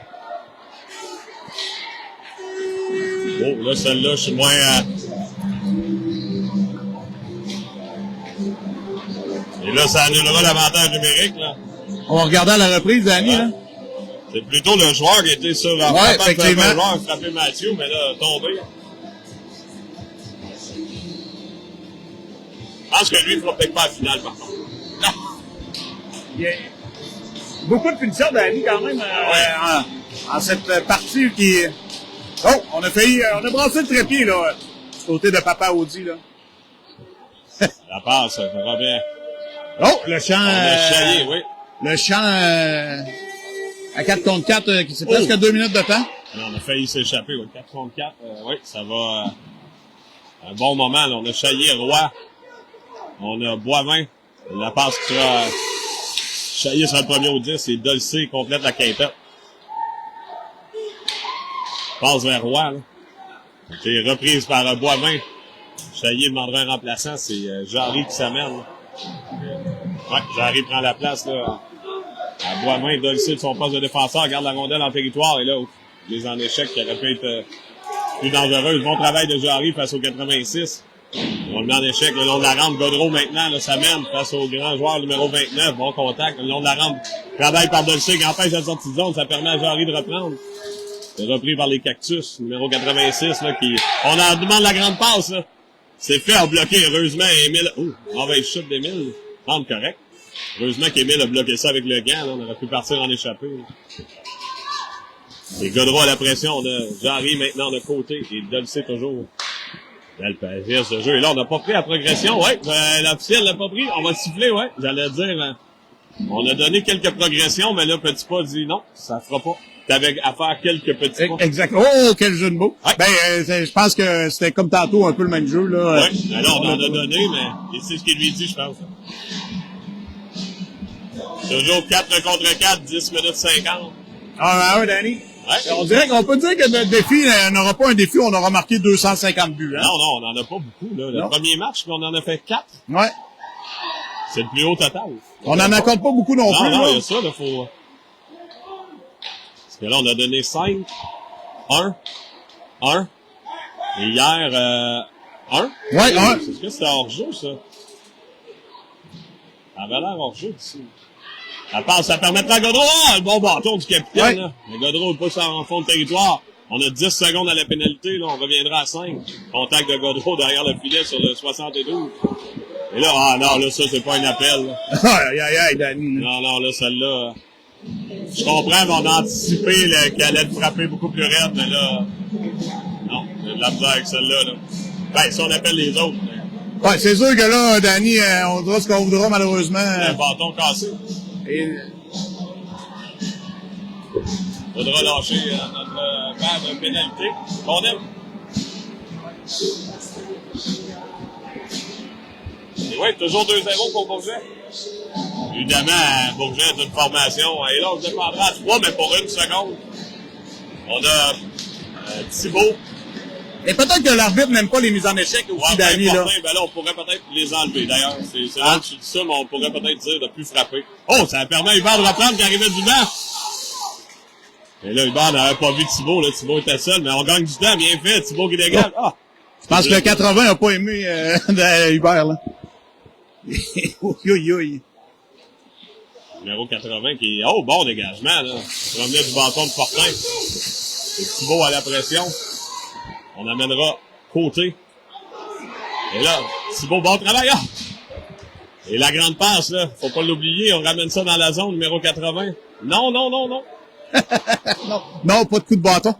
Oh, là, celle-là, je suis moins... Et là, ça annulera l'avantage numérique, là. On va regarder à la reprise, Danny, là. C'est plutôt le joueur qui était sur la ouais, effectivement. Le joueur a frappé Mathieu, mais là, tombé. Je pense que lui, il ne fera peut-être pas la finale, par contre. Non. Yeah. Beaucoup de punitions, Danny, quand même, en cette partie qui... Oh, on a brassé le trépied, là, du côté de Papa Audi, là. La passe, ça fera bien. Oh, le champ... On a chaillé, oui. Le champ à 4 contre 4, qui c'est presque 2 minutes de temps. Alors, on a failli s'échapper, oui. 4 contre 4, oui, ça va... un bon moment, là. On a Chaillé, Roy. On a Boivin. La passe qui sera... Chaillé sera le premier au 10 et Dolcé complète la quintette. Passe vers Roy, là. C'est reprise par Boivin. Chaillé demandera un remplaçant, c'est Jarry qui s'amène. Ouais, Jarry prend la place, là. À Boivin, Dolcé de son poste de défenseur, garde la rondelle en territoire, et là, les en échec qui auraient pu être plus dangereux. Bon travail de Jarry face au 86. On le met en échec le long de la rampe. Godreau maintenant, là, s'amène face au grand joueur numéro 29. Bon contact le long de la rampe. Travail par Dolcé qui empêche la sortie de zone. Ça permet à Jarry de reprendre. C'est repris par les Cactus, numéro 86, là, qui... On en demande la grande passe, là. C'est fait à bloquer, heureusement, Émile. Oh, mauvaise chute d'Émile. Prendre correct. Heureusement qu'Émile a bloqué ça avec le gant, là. On aurait pu partir en échappée, là. Et Godreau à la pression de Jarry maintenant de côté. Et Dolcé toujours. Belle pièce de jeu. Et là, on n'a pas pris la progression. Ouais, l'officiel l'a pas pris. On va siffler, ouais. J'allais dire, on a donné quelques progressions, mais là, Petit Pas dit non, ça fera pas. T'avais à faire quelques petits pas. Exact. Oh, quel jeu de mots. Ouais. Ben, je pense que c'était comme tantôt un peu le même jeu, là. Oui, ben là, on en a donné, mais c'est ce qu'il lui dit, je pense. Toujours 4 contre 4, 10 minutes 50. Ah, ouais, Danny. Ouais. On dirait qu'on peut dire que notre défi, on n'aura pas un défi, on aura marqué 250 buts, hein? Non, on n'en a pas beaucoup, là. Le premier match, on en a fait 4. Ouais. C'est le plus haut total. On n'en accorde pas beaucoup non plus. Non, il y a ça, là, faut... Parce que là, on a donné 5, 1. Et hier, 1. Ouais, 1. Est-ce que c'était hors-jeu, ça? Ça avait l'air hors-jeu, ici. La passe, ça permettra à Godreau. Ah, le bon bâton du capitaine, là. Mais Godreau pousse en fond de territoire. On a 10 secondes à la pénalité, là. On reviendra à 5. Contact de Godreau derrière le filet sur le 72. Et là, ah non, là, ça, c'est pas un appel, là. Aïe, Danny. Non, là, celle-là... Je comprends, mais on a anticipé qu'elle allait te frapper beaucoup plus raide, mais là... Non, il y a de la misère avec celle-là, là. Ben, si on appelle les autres... Ouais, c'est sûr que là, Danny, on dira ce qu'on voudra, malheureusement. Un bâton cassé. Et... Faudra lâcher notre paire de pénalité. On aime. Et ouais, toujours 2-0 pour Bourget. Évidemment, Bourget est une formation. Et là, on dépendra à 3, mais pour une seconde. On a Thibault. Et peut-être que l'arbitre n'aime pas les mises en échec aussi, Danny, là. Ben là, on pourrait peut-être les enlever, d'ailleurs. C'est là que je dis ça, mais on pourrait peut-être dire de plus frapper. Oh, ça permet à Hubert de reprendre qui arrivait du banc. Et là, Hubert n'avait pas vu Thibault, là. Thibault était seul, mais on gagne du temps, bien fait. Thibault qui dégage. Ah! Je pense que le 80 n'a pas aimé Hubert, là. Ouïe. Numéro 80 qui... Oh, bon dégagement, là. On promenait du bâton de Fortin. Et Thibault à la pression. On amènera côté. Et là, Thibault, bon travail. Ah! Et la grande passe, là. Faut pas l'oublier. On ramène ça dans la zone, numéro 80. Non. Non, pas de coup de bâton.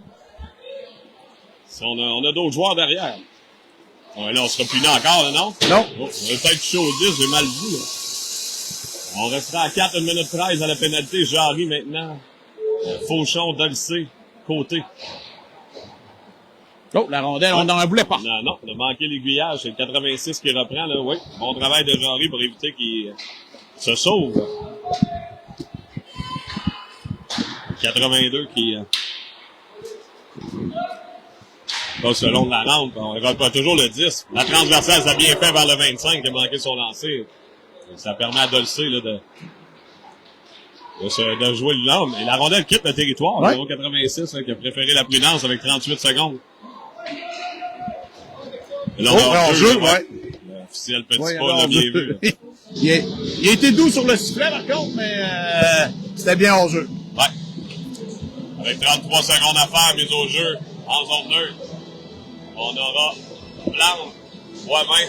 On a d'autres joueurs derrière. Ouais, là, on sera puni encore, là, non? Non. Oh, on va peut-être toucher au 10, j'ai mal vu, là. On restera à 4, 1 minute 13 à la pénalité. Jarry maintenant. Fauchon, Dolcé, côté. Oh, la rondelle, on n'en voulait pas. Non, on a manqué l'aiguillage. C'est le 86 qui reprend, là, oui. Bon travail de Jarry pour éviter qu'il se sauve. 82 qui passe le long de la rampe. On ne pas toujours le 10. La transversale, ça a bien fait vers le 25 qui a manqué son lancer. Ça permet à Dolcé là, de jouer le long. Et la rondelle quitte le territoire. Ouais. Numéro 86 là, qui a préféré la prudence avec 38 secondes. Là, on en jeu, ouais. L'officiel petit pas, on l'a bien vu. Il a été doux sur le sifflet, par contre, mais c'était bien hors jeu. Ouais. Avec 33 secondes à faire, mise au jeu, en zone neutre. On aura Plante, Boivin,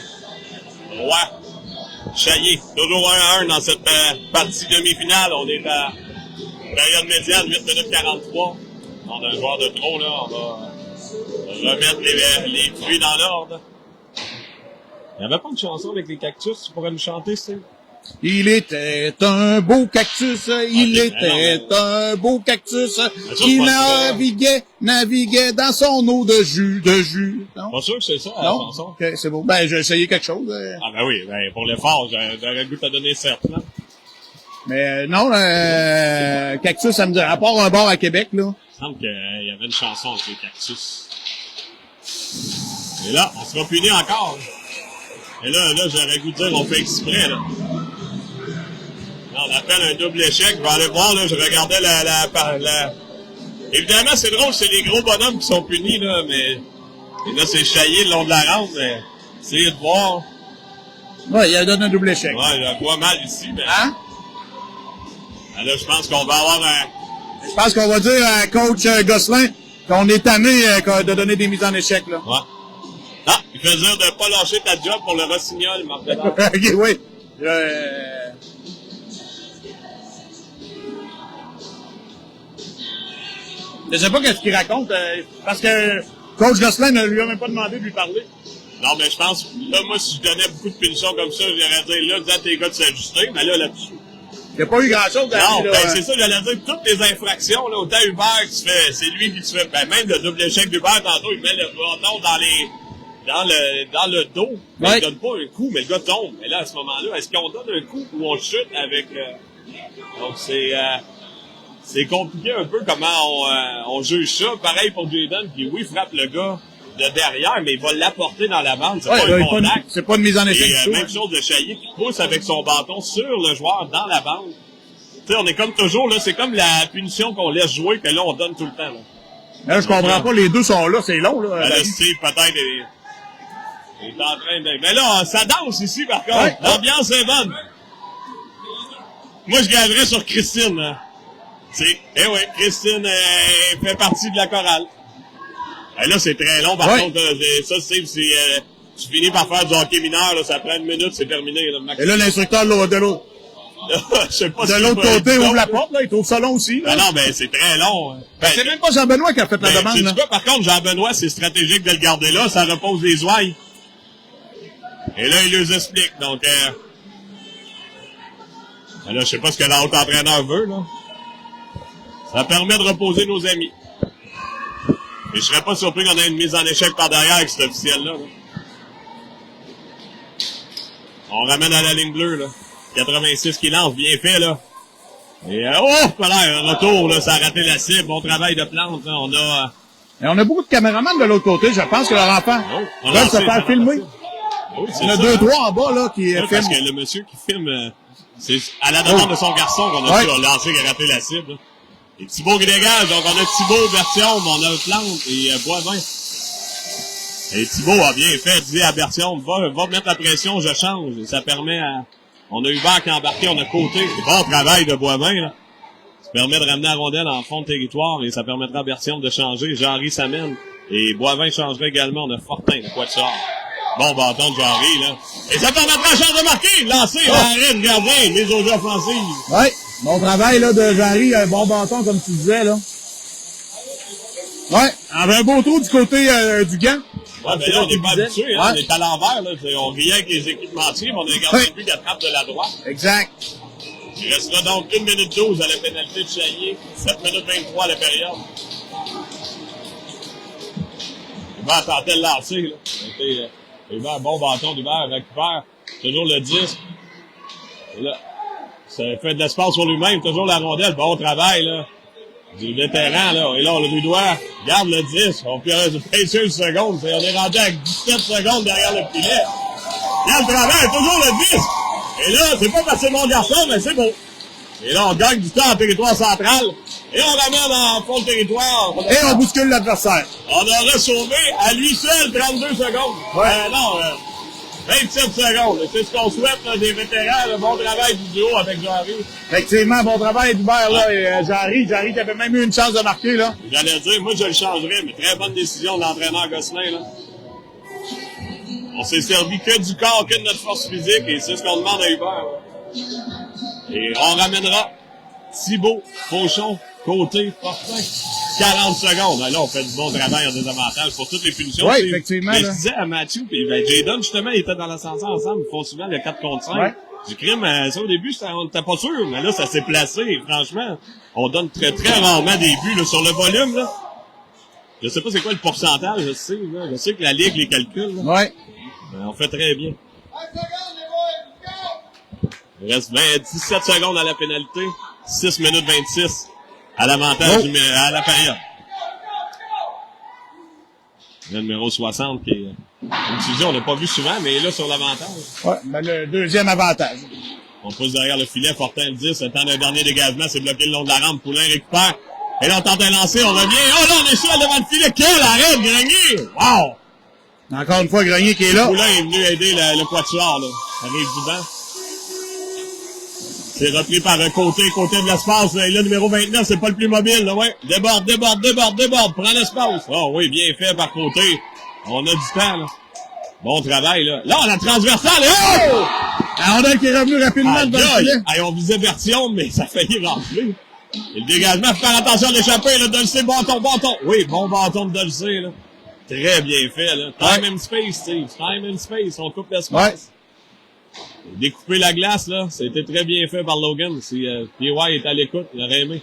Roy, Chaillé. Toujours 1-1 dans cette partie demi-finale. On est à période médiane, 8 minutes 43. On a un joueur de trop, là. On va remettre les fruits dans l'ordre. Il n'y avait pas de chanson avec les cactus, tu pourrais nous chanter, Steve? Il était un beau cactus, un beau cactus, qui naviguait dans son eau de jus. Non? Pas sûr que c'est ça, la chanson. Okay, c'est bon. Ben, j'ai essayé quelque chose. Ah, ben oui, ben, pour l'effort, j'aurais le goût de te donner 7, là. Mais, non, cactus, ça me dit, à part un bar à Québec, là. Il me semble qu'il y avait une chanson avec les cactus. Et là, on sera puni encore. Et là, j'aurais goût de dire, on fait exprès, là. Là, on appelle un double échec. Je vais aller voir, là, je regardais Évidemment, c'est drôle, c'est les gros bonhommes qui sont punis, là, mais... Et là, c'est Chaillé le long de la rampe, mais... Essayez de voir. Ouais, il a donné un double échec. Ouais, je la vois mal ici, mais... Hein? Là, je pense qu'on va avoir un... Je pense qu'on va dire à coach Gosselin qu'on est tanné de donner des mises en échec, là. Ouais. Ah, il fait dire de pas lâcher ta job pour le Rossignol, Marc Bédard. OK, oui. Je sais pas qu'est-ce qu'il raconte, parce que coach Gosselin ne lui a même pas demandé de lui parler. Non, mais je pense, là, moi, si je donnais beaucoup de punitions comme ça, j'aurais dit, là, disant tes gars de s'ajuster, mais là-dessus. Il n'y a pas eu grand-chose dans non, la vie, ben, c'est ça, j'allais dire, toutes les infractions, là, autant Hubert qui se fait, c'est lui qui se fait, ben, même le double échec d'Hubert, tantôt, il met le bâton dans le dos. Mais il donne pas un coup, mais le gars tombe. Et là, à ce moment-là, est-ce qu'on donne un coup ou on chute avec, donc c'est compliqué un peu comment on juge ça. Pareil pour Jayden qui, oui, frappe le gars de derrière, mais il va l'apporter dans la bande. C'est pas un contact. C'est pas une mise en échec du tout. Même chose de Chaillé qui pousse avec son bâton sur le joueur dans la bande. Tu sais, on est comme toujours, là, c'est comme la punition qu'on laisse jouer, que là, on donne tout le temps, là. Là, je comprends pas, les deux sont là, c'est long, là. Là, Steve, peut-être, il est en train de... Mais là, ça danse ici, par contre. Ouais. L'ambiance est bonne. Moi, je gagerais sur Christine, hein. Eh oui, Christine fait partie de la chorale. Et là, c'est très long, par contre. Ça, Steve, tu finis par faire du hockey mineur, là, ça prend une minute, c'est terminé. Là, et là, l'instructeur de l'autre. Je sais pas de l'autre côté, ouvre la porte, là, il trouve ça long aussi. Là. Non, ben, c'est très long. Ben, c'est même pas Jean-Benoît qui a fait la demande, là. Quoi, par contre, Jean-Benoît, c'est stratégique de le garder là, ça repose les ouailles. Et là, il les explique, donc, là, je sais pas ce que l'autre entraîneur veut, là. Ça permet de reposer nos amis. Et je serais pas surpris qu'on ait une mise en échec par derrière avec cet officiel-là, là. On ramène à la ligne bleue, là. 86 qui lance, bien fait, là. Et, voilà, un retour, là, ça a raté la cible. Bon travail de Plante, là. Et on a beaucoup de caméramans de l'autre côté, je pense que leur enfant veulent se faire filmer. Oui, il y en a 2-3 en bas, là, qui filment. Parce que le monsieur qui filme, c'est à la demande de son garçon qu'on a pu lancer, qui a raté la cible, là. Et Thibault qui dégage, donc on a Thibault, Bertium, on a Plante et Boivin. Et Thibault a bien fait, dit à Bertium, va mettre la pression, je change. Et ça permet à... On a Hubert qui a embarqué, on a Côté. Bon travail de Boivin, là. Ça permet de ramener la rondelle en fond de territoire et ça permettra à Bertium de changer. Jean-Henri s'amène. Et Boivin changerait également. On a Fortin, de quoi de sort. Bon bâton de Jean-Henri, là. Et ça permettra à Charles de marquer. Lancer l'arène, gardien, mise aux offensives. Ouais. Bon travail, là, de Jean-Henri. Un bon bâton, comme tu disais, là. Ouais. On avait un beau trou du côté du gant. Ouais, mais là, on n'est pas habitué, hein. On est à l'envers, là. On riait avec les équipementiers, mais on a gardé le but qui attrape de la droite. Exact. Il restera donc 1 minute 12 à la pénalité de Chaillé, 7 minutes 23 à la période. Hubert tentait de lancer, là. Hubert, bon bâton d'Hubert, récupère toujours le 10. Et là, ça fait de l'espace sur lui-même, toujours la rondelle, bon travail, là. Du vétéran, là. Et là, on le doigt, garde le 10. On peut passer une seconde. On est rendu à 17 secondes derrière le filet. Garde le travail, toujours le 10. Et là, c'est pas parce que c'est mon garçon, mais c'est beau. Et là, on gagne du temps en territoire central. Et on ramène en fond de territoire. Et on bouscule l'adversaire. On aurait sauvé à lui seul 32 secondes. Ouais. Non, 27 secondes. C'est ce qu'on souhaite là, des vétérans. Le bon travail du duo avec Jarry. Effectivement, bon travail d'Hubert là. Et Jarry qui avait même eu une chance de marquer là. J'allais dire, moi je le changerais, mais très bonne décision de l'entraîneur Gosselin là. On s'est servi que du corps, que de notre force physique, et c'est ce qu'on demande à Hubert. Là. Et on ramènera Thibault, Fauchon, Côté, Fortin, 40 secondes. Là, on fait du bon travail en désavantage pour toutes les punitions. Oui, effectivement. Mais je disais à Mathieu, puis ben, Jadon, justement, il était dans l'ascenseur ensemble, ils font souvent le 4 contre 5. Ouais. Du crime, ça au début, on n'était pas sûr, mais là, ça s'est placé, et franchement, on donne très, très rarement des buts, là, sur le volume, là. Je sais pas c'est quoi le pourcentage, je sais, là. Je sais que la Ligue les calcule, là. Ouais. Mais on fait très bien. Il reste 17 secondes à la pénalité. 6 minutes 26 à l'avantage à la période. Le numéro 60 qui est une division, on n'a pas vu souvent, mais il est là sur l'avantage. Ouais, mais le deuxième avantage. On pousse derrière le filet, Fortin le 10, le temps d'un dernier dégagement, c'est bloqué le long de la rampe, Poulain récupère. Et là, on tente un lancer, on revient. Oh là, on est seul devant le filet. Quel arrêt de Grenier! Wow! Encore une fois, Grenier qui est là. Poulain est venu aider le quatuor, là. Arrive du banc. C'est repris par Côté de l'espace. Et là, numéro 29, c'est pas le plus mobile, là, ouais. Déborde. Prends l'espace. Oh oui, bien fait par Côté. On a du temps, là. Bon travail, là. Là, on a transversale. Oh! On a qui est revenu rapidement devant le filet. On visait Bertillon, mais ça a failli rentrer. Et le dégagement, faut faire attention à l'échapper, là. Dolcé, bâton. Oui, bon bâton de Dolcé, là. Très bien fait, là. Time and space, Steve. Time and space. On coupe l'espace. Ouais. Découper la glace, là, c'était très bien fait par Logan. Si P.Y. est à l'écoute, il aurait aimé.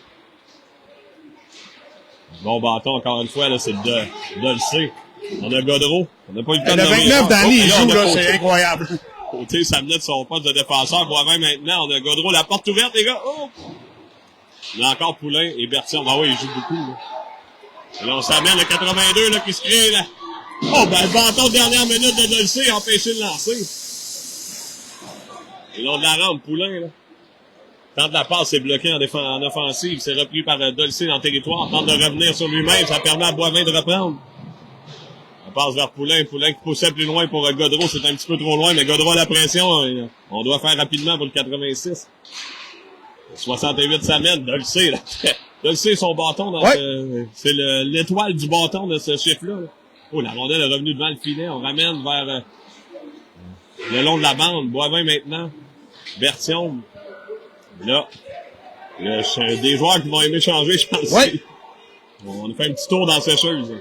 Bon bâton, encore une fois, là, c'est de le C. On a Godreau. On n'a pas eu le temps de... Le 29 Danny, il joue, là, c'est incroyable. Côté, ça menait de son poste de défenseur. Boivin, maintenant, on a Godreau. La porte ouverte, les gars. Oh! Il y a encore Poulain et Bertillon. Ben oui, il joue beaucoup, là. Et là, on s'amène le 82, là, qui se crée, là. Oh, ben, le bâton de dernière minute de Dolcé a empêché de lancer. Et là, on la rampe, Poulain, là. Tente la passe, c'est bloqué en offensive. C'est repris par Dolcé dans le territoire. Tente de revenir sur lui-même. Ça permet à Boivin de reprendre. On passe vers Poulain qui poussait plus loin pour Godreau. C'est un petit peu trop loin, mais Godreau a la pression. On doit faire rapidement pour le 86. 68 s'amène. Dolcé, là. Dolcé, son bâton dans c'est l'étoile du bâton de ce chiffre-là. Là. Oh, la rondelle est revenue devant le filet. On ramène vers le long de la bande. Boivin maintenant. Bertillon. Là. Des joueurs qui vont aimer changer, je pense. Ouais. On a fait un petit tour dans la sécheuse.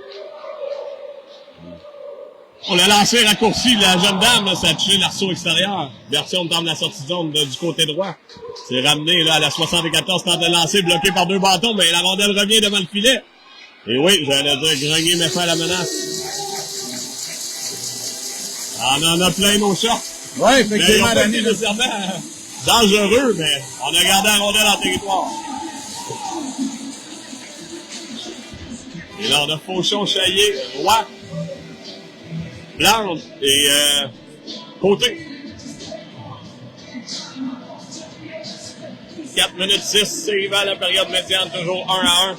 On l'a lancé raccourci, la jeune dame, là, ça a touché l'arceau extérieur. Bertillon tente la sortie de zone du côté droit. C'est ramené là à la 74, tente de lancer, bloqué par deux bâtons, mais la rondelle revient devant le filet. Et oui, j'allais dire, Grenier met fin à la menace. On en a plein nos shorts. Oui, effectivement, Danny. Nécessairement dangereux, mais on a gardé la rondelle en territoire. Et là, on a Fauchon, Chaillé, Roy, Blanche et Côté. 4 minutes 6, c'est à la période médiane, toujours 1-1.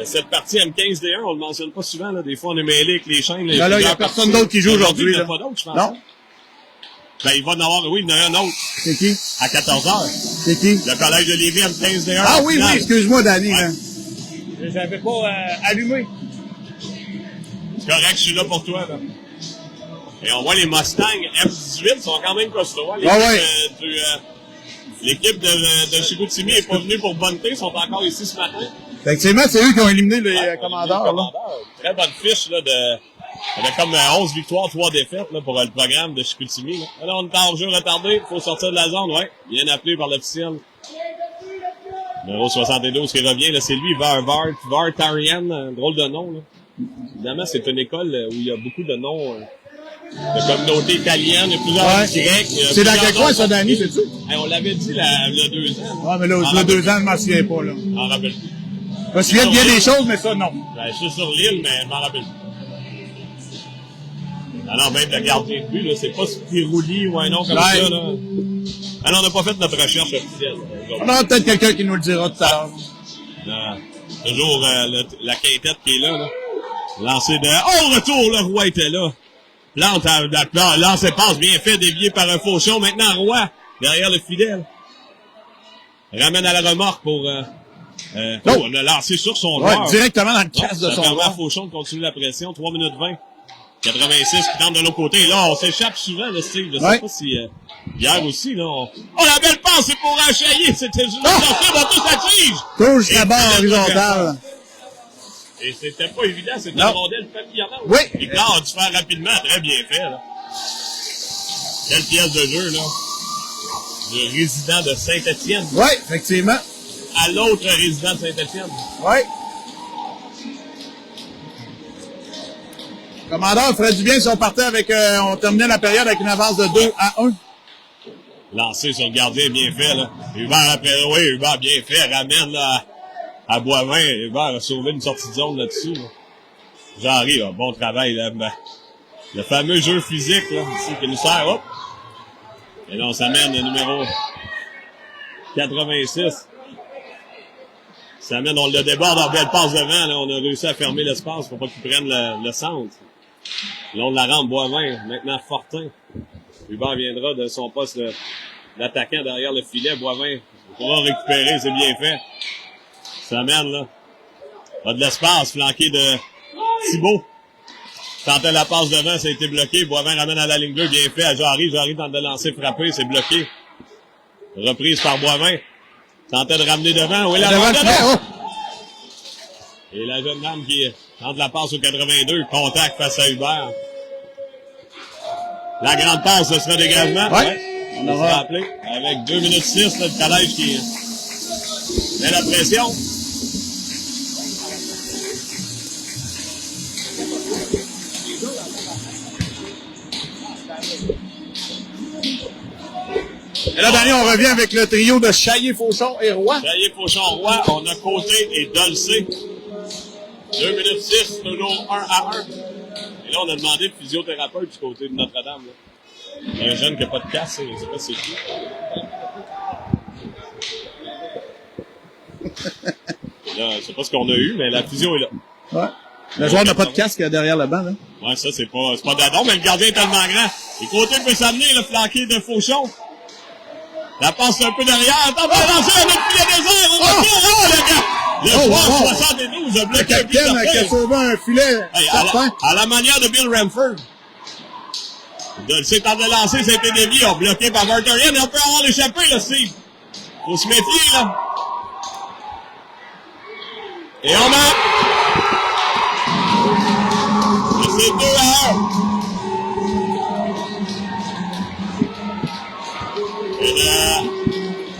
Cette partie M15D1, on le mentionne pas souvent, là. Des fois, on est mêlé avec les chaînes. Là, il n'y a personne d'autre qui joue aujourd'hui. Il n'y en a pas d'autre, je pense. Non. Ben, il va en avoir, oui, il y en a un autre. C'est qui? À 14h. C'est qui? Le collège de Lévis M15D1. Ah oui, excuse-moi, Danny. Ouais. J'avais pas allumé. C'est correct, je suis là pour toi, là. Et on voit les Mustangs F18 sont quand même costauds. L'équipe de Chicoutimi est pas venue pour bonneté, ils sont encore ici ce matin. Effectivement, c'est eux qui ont éliminé les commandeurs. Très bonne fiche, là, on a comme 11 victoires, 3 défaites, là, pour le programme de Chicoutimi, là. Là, on est en jeu retardé, faut sortir de la zone, ouais. Bien appelé par l'officiel. Numéro 72 qui revient, là, c'est lui, Var Tarian, un drôle de nom, là. Évidemment, c'est une école où il y a beaucoup de noms, de communauté italienne, il y a plusieurs Grecs. C'est dans quel coin, ça, Danny, c'est-tu? On l'avait dit, il y a 2 ans. Ouais, mais là, il y a 2 ans, je m'en souviens pas, là. Je m'en rappelle plus. Je me souviens bien des choses, mais ça, non. Ben, je suis sur l'île, mais je m'en rappelle plus. Alors même le gardien de but, là, c'est pas Spirouli ou un nom comme ça, là. Alors, on n'a pas fait notre recherche officielle. On aura peut-être quelqu'un qui nous le dira tout à l'heure. Toujours la quintette qui est là. Lancé de... Oh, retour, le Roy était là. Lance et passe bien fait, dévié par un Fauchon. Maintenant, Roy, derrière le fidèle. Ramène à la remorque pour... on a lancé sur son joueur. Directement dans le casse de son joueur. Ça permet à Fauchon de continuer la pression. 3 minutes 20. 86 qui tente de l'autre côté. Et là, on s'échappe souvent, là, Steve. Je sais pas si... hier aussi, là, Oh, la belle passe, c'est pour Chaillé. C'était juste dans toute la tige. Touche la barre horizontale. Et c'était pas évident, c'était une rondelle papillonnante. Oui. Et Claude a dû faire rapidement, très bien fait, là. Quelle pièce de jeu, là. Le résident de Saint-Étienne. Oui, effectivement. À l'autre résident de Saint-Étienne. Oui. Commandeur ferait du bien si on partait avec, on terminait la période avec une avance de 2-1. Lancé sur le gardien, bien fait, là. Hubert après, oui, Hubert bien fait, ramène, là, à Boivin. Hubert a sauvé une sortie de zone là-dessus, là. Jean-Henri, là, bon travail, là. Le fameux jeu physique, là, ici, qui nous sert, hop. Et là, on s'amène le numéro 86. Ça amène, on le déborde en belle passe devant, là. On a réussi à fermer l'espace pour pas qu'il prenne le centre. Là, on la rentre Boivin, maintenant Fortin. Hubert viendra de son poste d'attaquant derrière le filet. Boivin pourra récupérer, c'est bien fait. Ça amène, là. A de l'espace, flanqué de Thibault. Tentait la passe devant, ça a été bloqué. Boivin ramène à la ligne bleue, bien fait à Jarry. Jarry tente de lancer, frapper, c'est bloqué. Reprise par Boivin. Tentait de ramener devant. Oui, la rondelle. Et la jeune dame qui tente la passe au 82. Contact face à Hubert. La grande passe, ce sera dégagement. Ouais. On aura rappelé. Avec 2 minutes 6, là, le collège qui met la pression. Et là, Daniel, on revient avec le trio de Chaillé, Fauchon et Roy. Chaillé, Fauchon, Roy. On a Côté et Dolcé. 2 minutes 6, toujours 1-1. Et là, on a demandé le physiothérapeute du côté de Notre-Dame. Là. Un jeune qui n'a pas de casse, je ne sais pas c'est qui. Là, je ne sais pas ce qu'on a eu, mais la physio est là. Ouais. Le joueur n'a pas de casque derrière le banc, là. Ouais, ça, c'est pas d'adon, mais le gardien est tellement grand. Et Côté peut s'amener, le flanqué de Fauchon. La passe un peu derrière. Attends, on va lancer un autre filet désert. On va le gars. Le joueur 72 a bloqué. Le capitaine qui a sauvé un filet. À la manière de Bill Ramford. C'est temps de lancer, c'était dévié. On bloqué par Barterian. Et on peut avoir l'échappé, là, Steve. Faut se méfier, là. Et on a... C'est 2-1.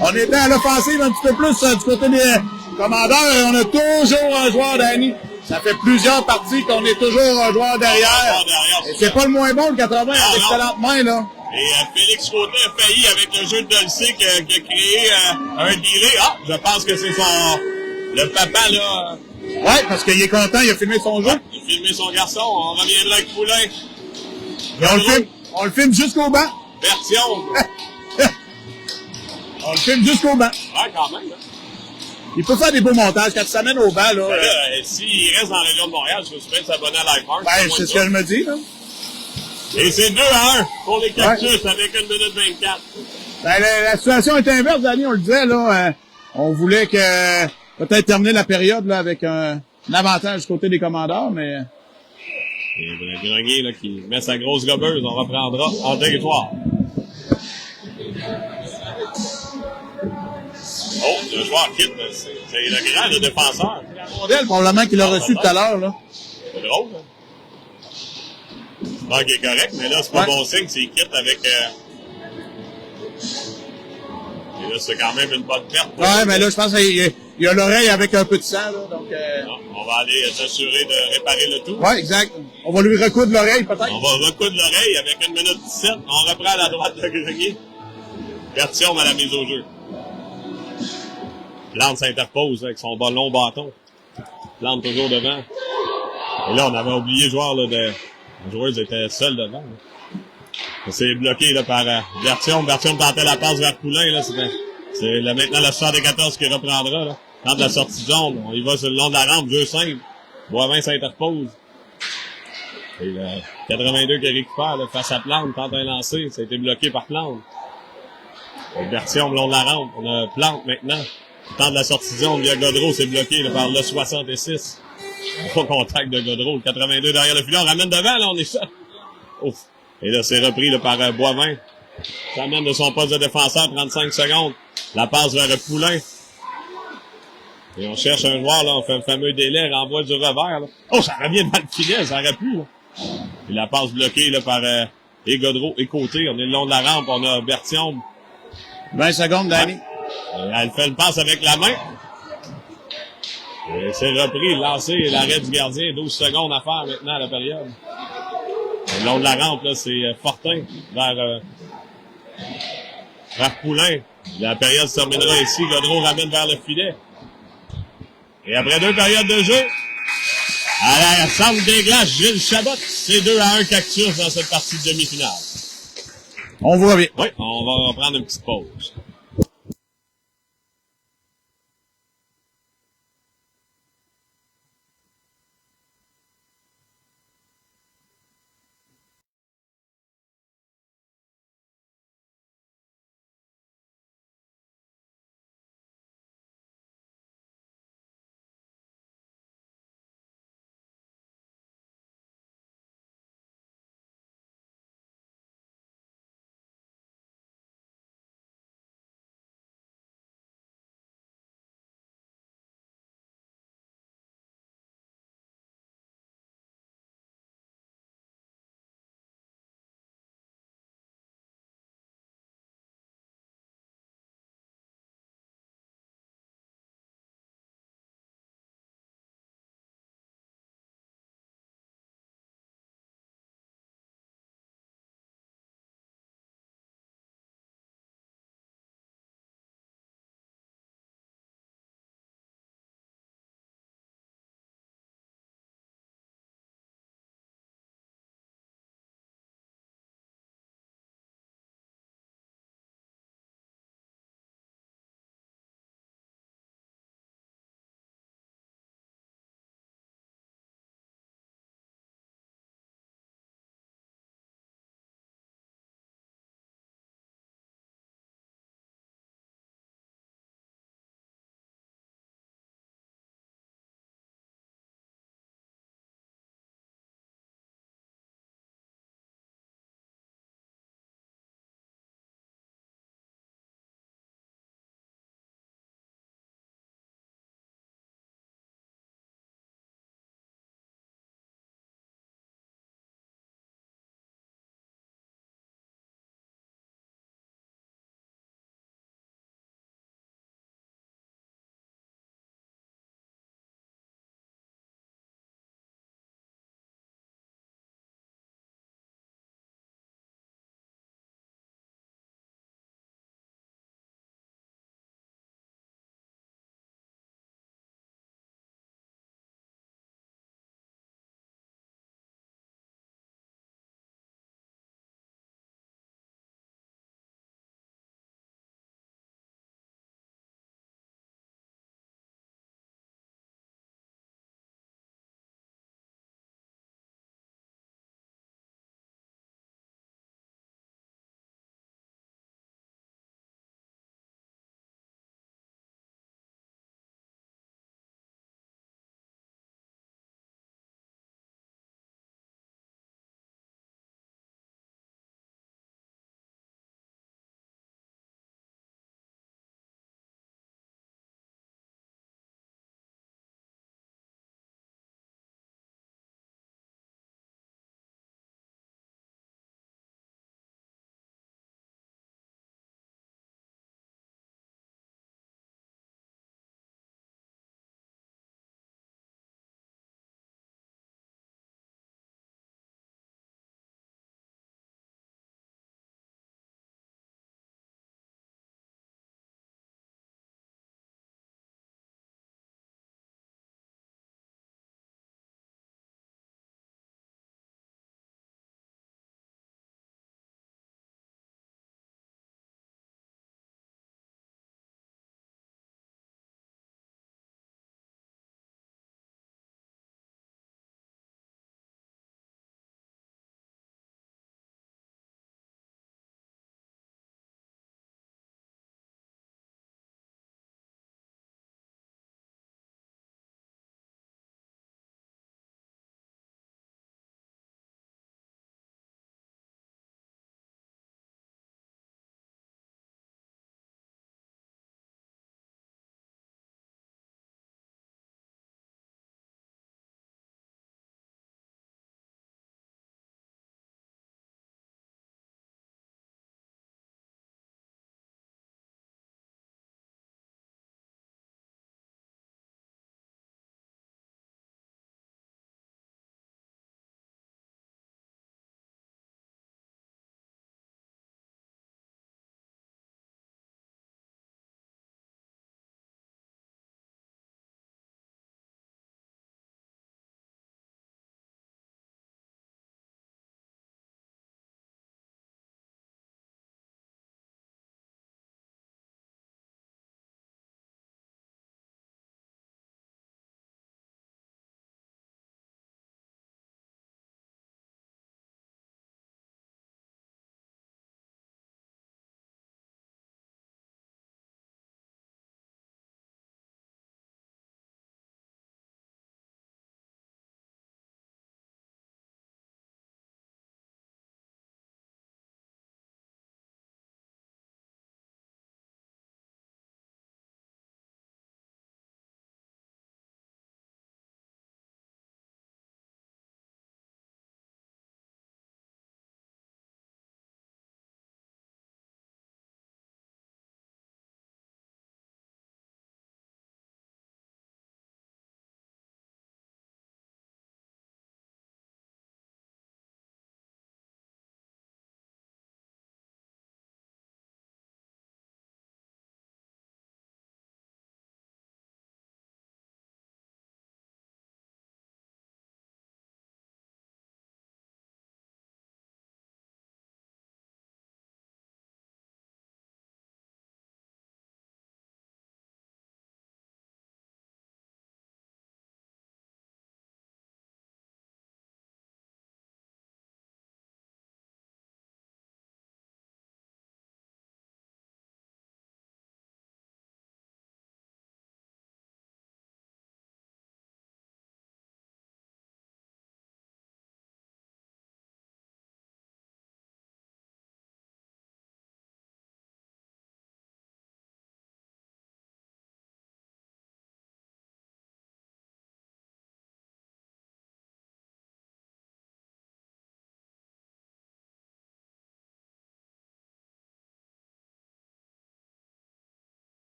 On était à l'offensive un petit peu plus du côté des commandeurs et on a toujours un joueur, Danny. Ça fait plusieurs parties qu'on est toujours un joueur derrière. Et c'est pas le moins bon, le 80, avec excellente main, là. Et Félix Côté a failli avec le jeu de Dolcé qui a créé un delay. Ah, je pense que c'est le papa, là. Ouais, parce qu'il est content, il a filmé son jeu. Ouais, il a filmé son garçon. On reviendra avec Poulain. Et on le filme jusqu'au banc. Version. On le filme jusqu'au banc. Ouais, quand même, là. Il peut faire des beaux montages quand tu s'amènes au banc, là. S'il reste dans la région de Montréal, je me suis bien s'abonner à LifeHeart. Ben, c'est ce que je me dis, là. Et c'est 2-1 pour les Cactus avec 1 minute 24. Ben, la situation est inverse, Danny, on le disait, là. On voulait que peut-être terminer la période, là, avec un avantage du côté des commandeurs, mais... Et le Grenier, là, qui met sa grosse gobeuse, on reprendra en territoire. Oh, le joueur quitte, c'est le grand, le défenseur. La rondelle, probablement qu'il l'a reçu tout à l'heure, là. C'est drôle, hein? J'espère qu'il est correct, mais là, c'est pas bon signe s'il quitte avec... Et là, c'est quand même une bonne perte. Ouais, mais là, je pense qu'il y a l'oreille avec un peu de sang, là, donc... Non, on va aller s'assurer de réparer le tout. Ouais, exact. On va lui recoudre l'oreille, peut-être. On va recoudre l'oreille avec 1 minute 17. On reprend à la droite de Grenier. Version à la mise au jeu. Plante s'interpose avec son long bâton. Plante toujours devant. Et là, on avait oublié le joueur là, Les joueurs étaient seuls devant. C'est bloqué là, par Bertium. Bertium tentait la passe vers Poulain. Là, c'est là, maintenant le 74 qui reprendra. Là. Quand de la sortie de zone, on y va sur le long de la rampe, jeu simple. Boivin s'interpose. Et le 82 qui récupère là, face à Plante, tente un lancer. Ça a été bloqué par Plante. Et Bertium le long de la rampe. On a Plante maintenant. Tente de la sortie de zone via Godreau, c'est bloqué là, par le 66. Pas contact de Godreau. Le 82 derrière le filet. On ramène devant, là, on est ça. Ouf. Et là, c'est repris là, par Boivin. Ça amène de son poste de défenseur, 35 secondes. La passe vers le Poulain. Et on cherche un joueur, là, on fait le fameux délai, renvoie du revers. Là. Oh, ça aurait bien dans le filet, ça aurait pu. Là. Et la passe bloquée là, par et Godreau et Côté. On est le long de la rampe, on a Bertium. 20 secondes, Danny. Elle fait une passe avec la main. Et c'est repris, lancé, et l'arrêt du gardien. 12 secondes à faire maintenant à la période. Le long de la rampe, là, c'est Fortin vers Poulain. La période se terminera ici. Godreau ramène vers le filet. Et après 2 périodes de jeu, à la centre des glaces, Gilles Chabot, c'est 2-1 Cactus dans cette partie de demi-finale. On voit bien. Oui, on va prendre une petite pause.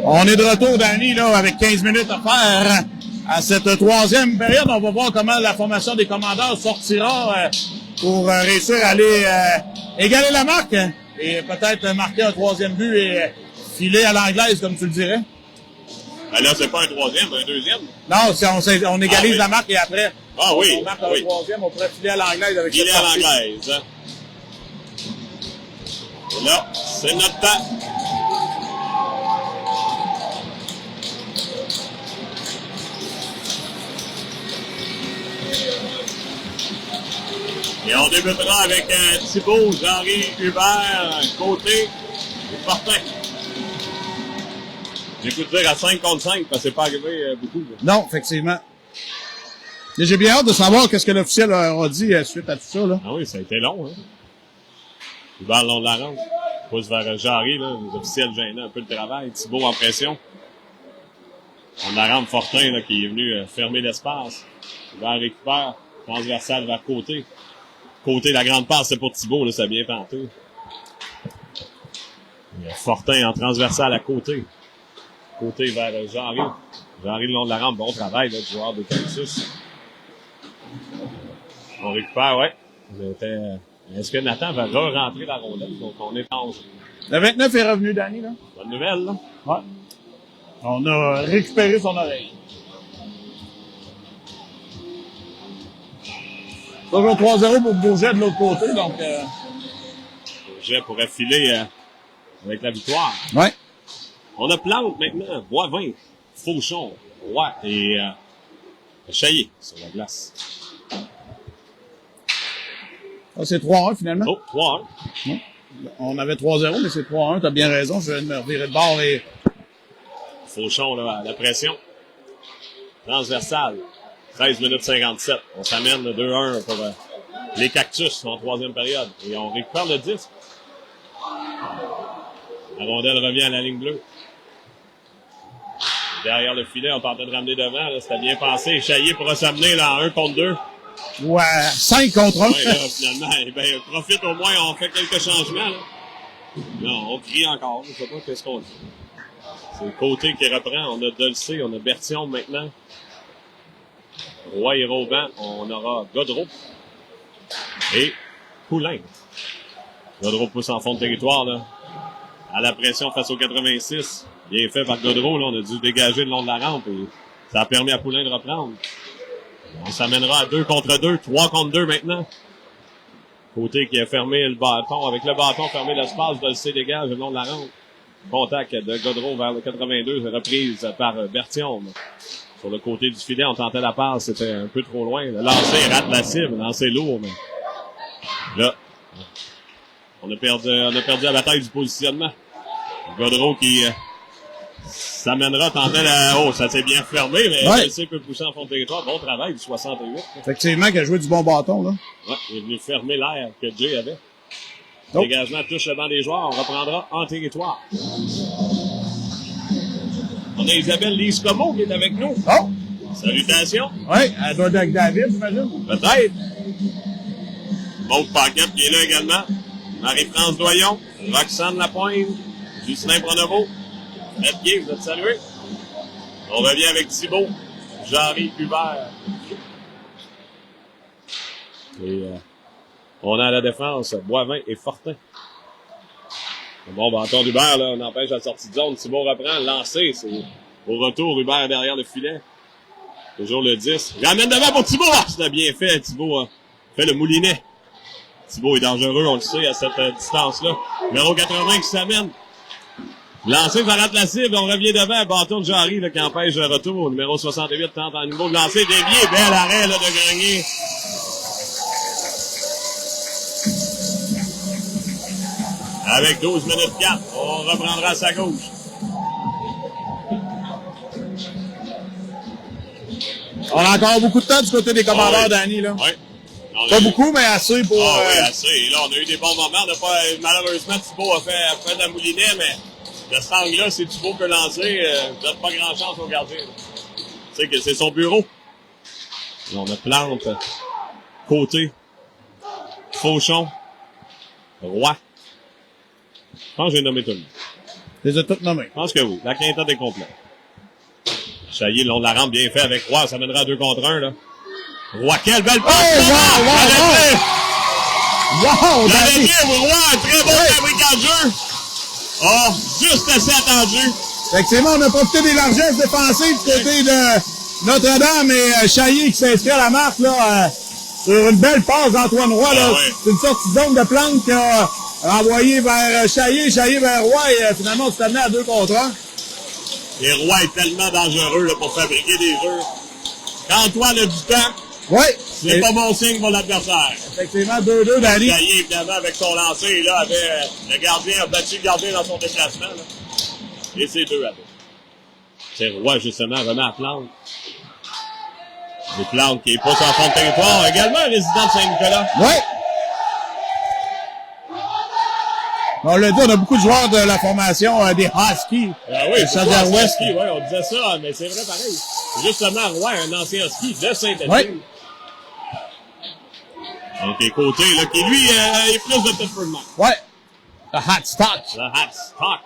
On est de retour, Danny, là, avec 15 minutes à faire à cette troisième période. On va voir comment la formation des commandeurs sortira pour réussir à aller égaler la marque et peut-être marquer un troisième but et filer à l'anglaise, comme tu le dirais. Ben là, c'est pas un troisième, un deuxième. Non, on égalise la marque et après, on marque un troisième, on pourrait filer à l'anglaise avec filer à l'anglaise. Hein. Et là, c'est notre temps. Et on débutera avec Thibaut, Jean-Ry, Hubert, Côté et Fortin. J'écoute dire à 5 contre 5 parce que c'est pas arrivé beaucoup. Là. Non, effectivement. Mais j'ai bien hâte de savoir qu'est-ce que l'officiel a dit suite à tout ça. Là. Ah oui, ça a été long. Hein? Hubert le long de la rampe. Pousse vers Jean-Ry, là, les officiels gênant un peu le travail. Thibaut en pression. On la rampe Fortin là, qui est venu fermer l'espace. Hubert récupère. Transversal vers Côté. Côté, la grande passe, c'est pour Thibaut, là, ça a bien tenté. Fortin en transversal à Côté. Côté vers Jean-Ry. Jean-Ry le long de la rampe, bon travail, là, du joueur de Texas. On récupère, ouais. Est-ce que Nathan va re-rentrer la rondelle? Donc, on est en... Le 29 est revenu, Danny, là. Bonne nouvelle, là. Ouais. On a récupéré son oreille. Toujours 3-0 pour Bourget de l'autre côté, donc... Bourget pourrait filer avec la victoire. Ouais. On a Plante maintenant, Boivin, Fauchon, Roy et Chaillé sur la glace. Ah, c'est 3-1 finalement. Oh, 3-1. Ouais. On avait 3-0, mais c'est 3-1, t'as bien raison, je viens de me revirer de bord et... Fauchon, là, la pression. Transversale. 13 minutes 57. On s'amène le 2-1 pour les Cactus en troisième période. Et on récupère le 10. La rondelle revient à la ligne bleue. Derrière le filet, on tentait de ramener devant. Là, c'était bien pensé. Chaillé pourra s'amener là, en 1 contre 2. Ouais, 5 contre 1. Ouais, là, finalement, eh ben, profite au moins, on fait quelques changements. Là. Non, on crie encore. Je sais pas qu'est-ce qu'on dit. C'est Côté qui reprend. On a Dolcé, on a Bertillon maintenant. Roy et Robin, on aura Godreau et Poulain. Godreau pousse en fond de territoire, là. À la pression face au 86. Bien fait par Godreau, là. On a dû dégager le long de la rampe et ça a permis à Poulain de reprendre. On s'amènera à 2 contre 2, 3 contre 2 maintenant. Côté qui a fermé le bâton. Avec le bâton fermé l'espace, Dolcé dégage le long de la rampe. Contact de Godreau vers le 82, reprise par Bertillon. Sur le côté du filet, on tentait la passe, c'était un peu trop loin. Le lancer rate la cible, lancer lourd, mais là, on a perdu la bataille du positionnement. Godreau qui s'amènera, tentait la... Oh, ça s'est bien fermé, mais Dolcé peut pousser en fond de territoire. Bon travail du 68. Effectivement, qui a joué du bon bâton, là. Ouais, il est venu fermer l'air que Jay avait. Oh. Dégagement touche le banc des joueurs, on reprendra en territoire. On a Isabelle Lise-Como qui est avec nous. Oh! Salutations. Oui, elle doit être avec David, j'imagine. Peut-être. Maud Paquette qui est là également. Marie-France Doyon. Roxane Lapointe. Justin Pronovo. Fred Guy, vous êtes salués. On revient avec Thibaut. Jean-Ry Hubert. Et on a à la défense Boivin et Fortin. Bon, bâton d'Hubert, là, on empêche la sortie de zone. Thibaut reprend, lancé, c'est au retour, Hubert derrière le filet. Toujours le 10. Ramène devant pour Thibaut! Ah, c'était bien fait, Thibaut fait le moulinet. Thibaut est dangereux, on le sait, à cette distance-là. Numéro 80 qui s'amène. Lancé, ça rate la cible, on revient devant, bâton de Jean-Ry qui empêche le retour. Numéro 68 tente à nouveau de lancer, dévié, bel arrêt là, de Grenier. Avec 12 minutes 4, on reprendra à sa gauche. On a encore beaucoup de temps du côté des commandeurs, Danny, là. Oui. Pas beaucoup, mais assez pour... oui, assez. Et là, on a eu des bons moments. On a pas, malheureusement, Thibaut a fait de la moulinet, mais de cet angle-là, c'est Thibaut peut lancer. Vous n'avez pas grand chance au gardien. Tu sais que c'est son bureau. Là, on a Plante, Côté, Fauchon, Roy. Je pense que j'ai nommé tout le monde. les a toutes nommés. Je pense que oui. La quintette est complète. Chaillé, le long de la rampe, bien fait avec Roy. Ça mènera à 2 contre 1, là. Roy, quelle belle passe! Wow! J'allais dire, Roy, un très bon fabricant de jeu. Oh, juste assez attendu. Effectivement, on a profité des largesses défensives du côté de Notre-Dame et Chaillé qui s'inscrit à la marque, là, sur une belle passe d'Antoine Roy, là. C'est une sortie de zone de plante qui a envoyé vers Chaillé vers Roy et finalement on s'est amené à 2 contre 1. Et Roy est tellement dangereux, là, pour fabriquer des jeux. Quand Antoine a du temps, c'est pas bon signe pour l'adversaire. Effectivement, 2-2, Danny. Chaillé, évidemment, avec son lancer, là, avait le gardien, a battu le gardien dans son déplacement, là. Et c'est 2 à 2. C'est Roy, justement, remet à Plante. Et Plante qui est pas sur fond de territoire, également un résident de Saint-Nicolas. Ouais. On l'a dit, on a beaucoup de joueurs de la formation des Huskies. Ah oui, c'est ça, West. Ouais, on disait ça, mais c'est vrai pareil. Justement, Roy, un ancien Husky de Saint-Étienne. Ouais. Donc, côté, là, qui lui, est plus de temperament. Ouais. The Hot Stock. The Hot Stock.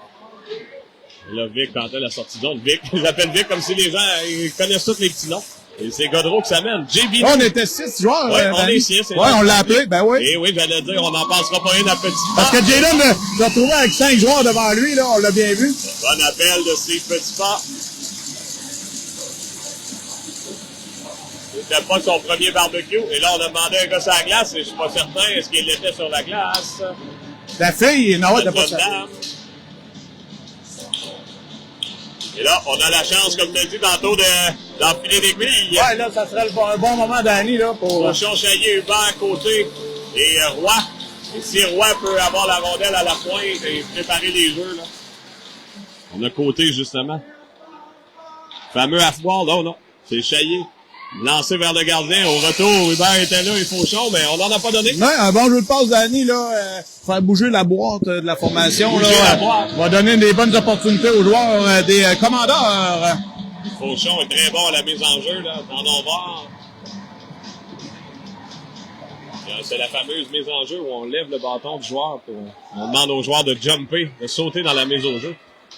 Et là, Vic, quand elle a sorti d'autres, Vic, j'appelle Vic comme si les gens, ils connaissent tous les petits noms. Et c'est Godreau qui s'amène. JB. On était 6 joueurs. Ouais, on est 6. Ouais, on l'a appelé, ben oui. Et oui, j'allais dire, on n'en passera pas une à petit pas. Parce que Jalen s'est retrouvé avec 5 joueurs devant lui, là, on l'a bien vu. Bon appel de Steve Petitpas. C'était pas son premier barbecue. Et là, on a demandé un gars sur la glace, et je suis pas certain, est-ce qu'il était sur la glace? La fille, non, elle était pas ça. Et là, on a la chance, comme tu as dit tantôt, d'enfiler des billes. Ouais, là, ça serait un bon moment d'année, là, pour... Cochon, Chaillé, Hubert à côté, et Roy. Et si Roy peut avoir la rondelle à la pointe et préparer les jeux, là. On a côté, justement. Fameux half-ball, non, c'est Chaillé. Lancé vers le gardien, au retour, Hubert était là, et Fauchon, mais on n'en a pas donné. Ouais, un bon jeu de passe d'Annie, là, faire bouger la boîte de la formation, bouger là, la boîte. Va donner des bonnes opportunités aux joueurs des commandeurs. Fauchon est très bon à la mise en jeu, là, dans nos voir. C'est la fameuse mise en jeu où on lève le bâton du joueur, on demande aux joueurs de jumper, de sauter dans la mise au jeu.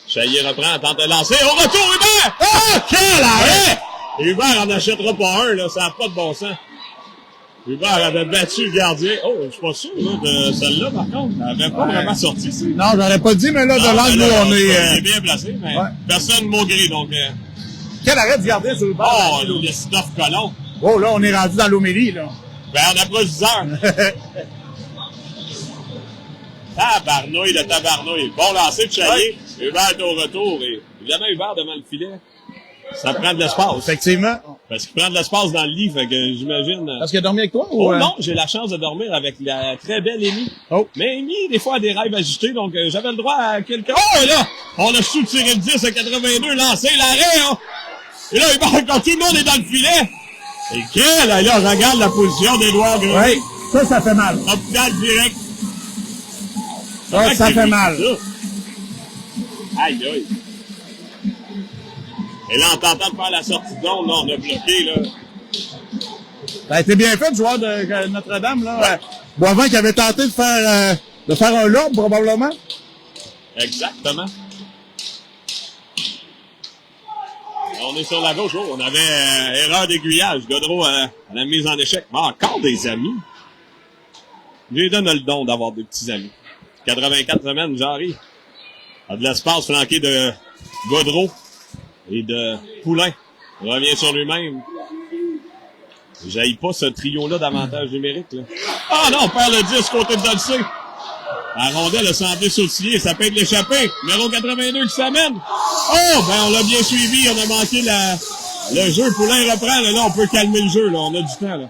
Chaillé reprend, tente de lancer, au retour, Hubert! Ah, quel arrêt! Hubert en achètera pas un, là, ça n'a pas de bon sens. Hubert avait battu le gardien. Oh, je suis pas sûr, là, de celle-là, par contre. Elle avait pas vraiment sorti, ici. Non, j'aurais pas dit, mais là, de l'angle où on est... Il est bien placé, mais personne ne maugré, donc... Quel arrêt du gardien sur Hubert? Oh, le stuff colon. Oh, là, on est rendu dans l'homélie, là. Ben, on approche 10 heures. Tabarnouille de tabarnouille. Bon lancer de Chaillé. Hubert est au retour. Et évidemment, Hubert devant le filet. Ça prend de l'espace. Effectivement. Parce qu'il prend de l'espace dans le lit, fait que j'imagine... Parce qu'il a dormi avec toi, ou... Oh non, j'ai la chance de dormir avec la très belle Amy. Oh. Mais Amy, des fois, a des rêves agités, donc j'avais le droit à quelques... Oh, et là, on a sous-tiré le 10 à 82, lancé l'arrêt, hein. Et là, quand tout le monde est dans le filet... Et quel, là, regarde la position d'Édouard Gros. Oui, ça fait mal. Hôpital direct. Ça fait mal. Ça? Aïe, aïe. Et là, en tentant de faire la sortie de zone, là, on a bloqué, là. Ça a été bien fait, le joueur de Notre-Dame, là. Boivin qui avait tenté de faire un lobe, probablement. Exactement. On est sur la gauche, on avait erreur d'aiguillage. Godreau à la mise en échec. Mais encore des amis. Je lui donne le don d'avoir des petits amis. 84 semaines, j'arrive. A de l'espace flanqué de Godreau et de Poulain. Il revient sur lui-même. J'haïs pas ce trio-là d'avantage numérique, là. Ah non, on perd le 10 côté de Dolcé. La rondelle a semblé sautiller, ça peut être l'échappée. Numéro 82 qui s'amène. Oh, ben on l'a bien suivi, on a manqué le jeu. Poulain reprend, là, on peut calmer le jeu, là, on a du temps, là.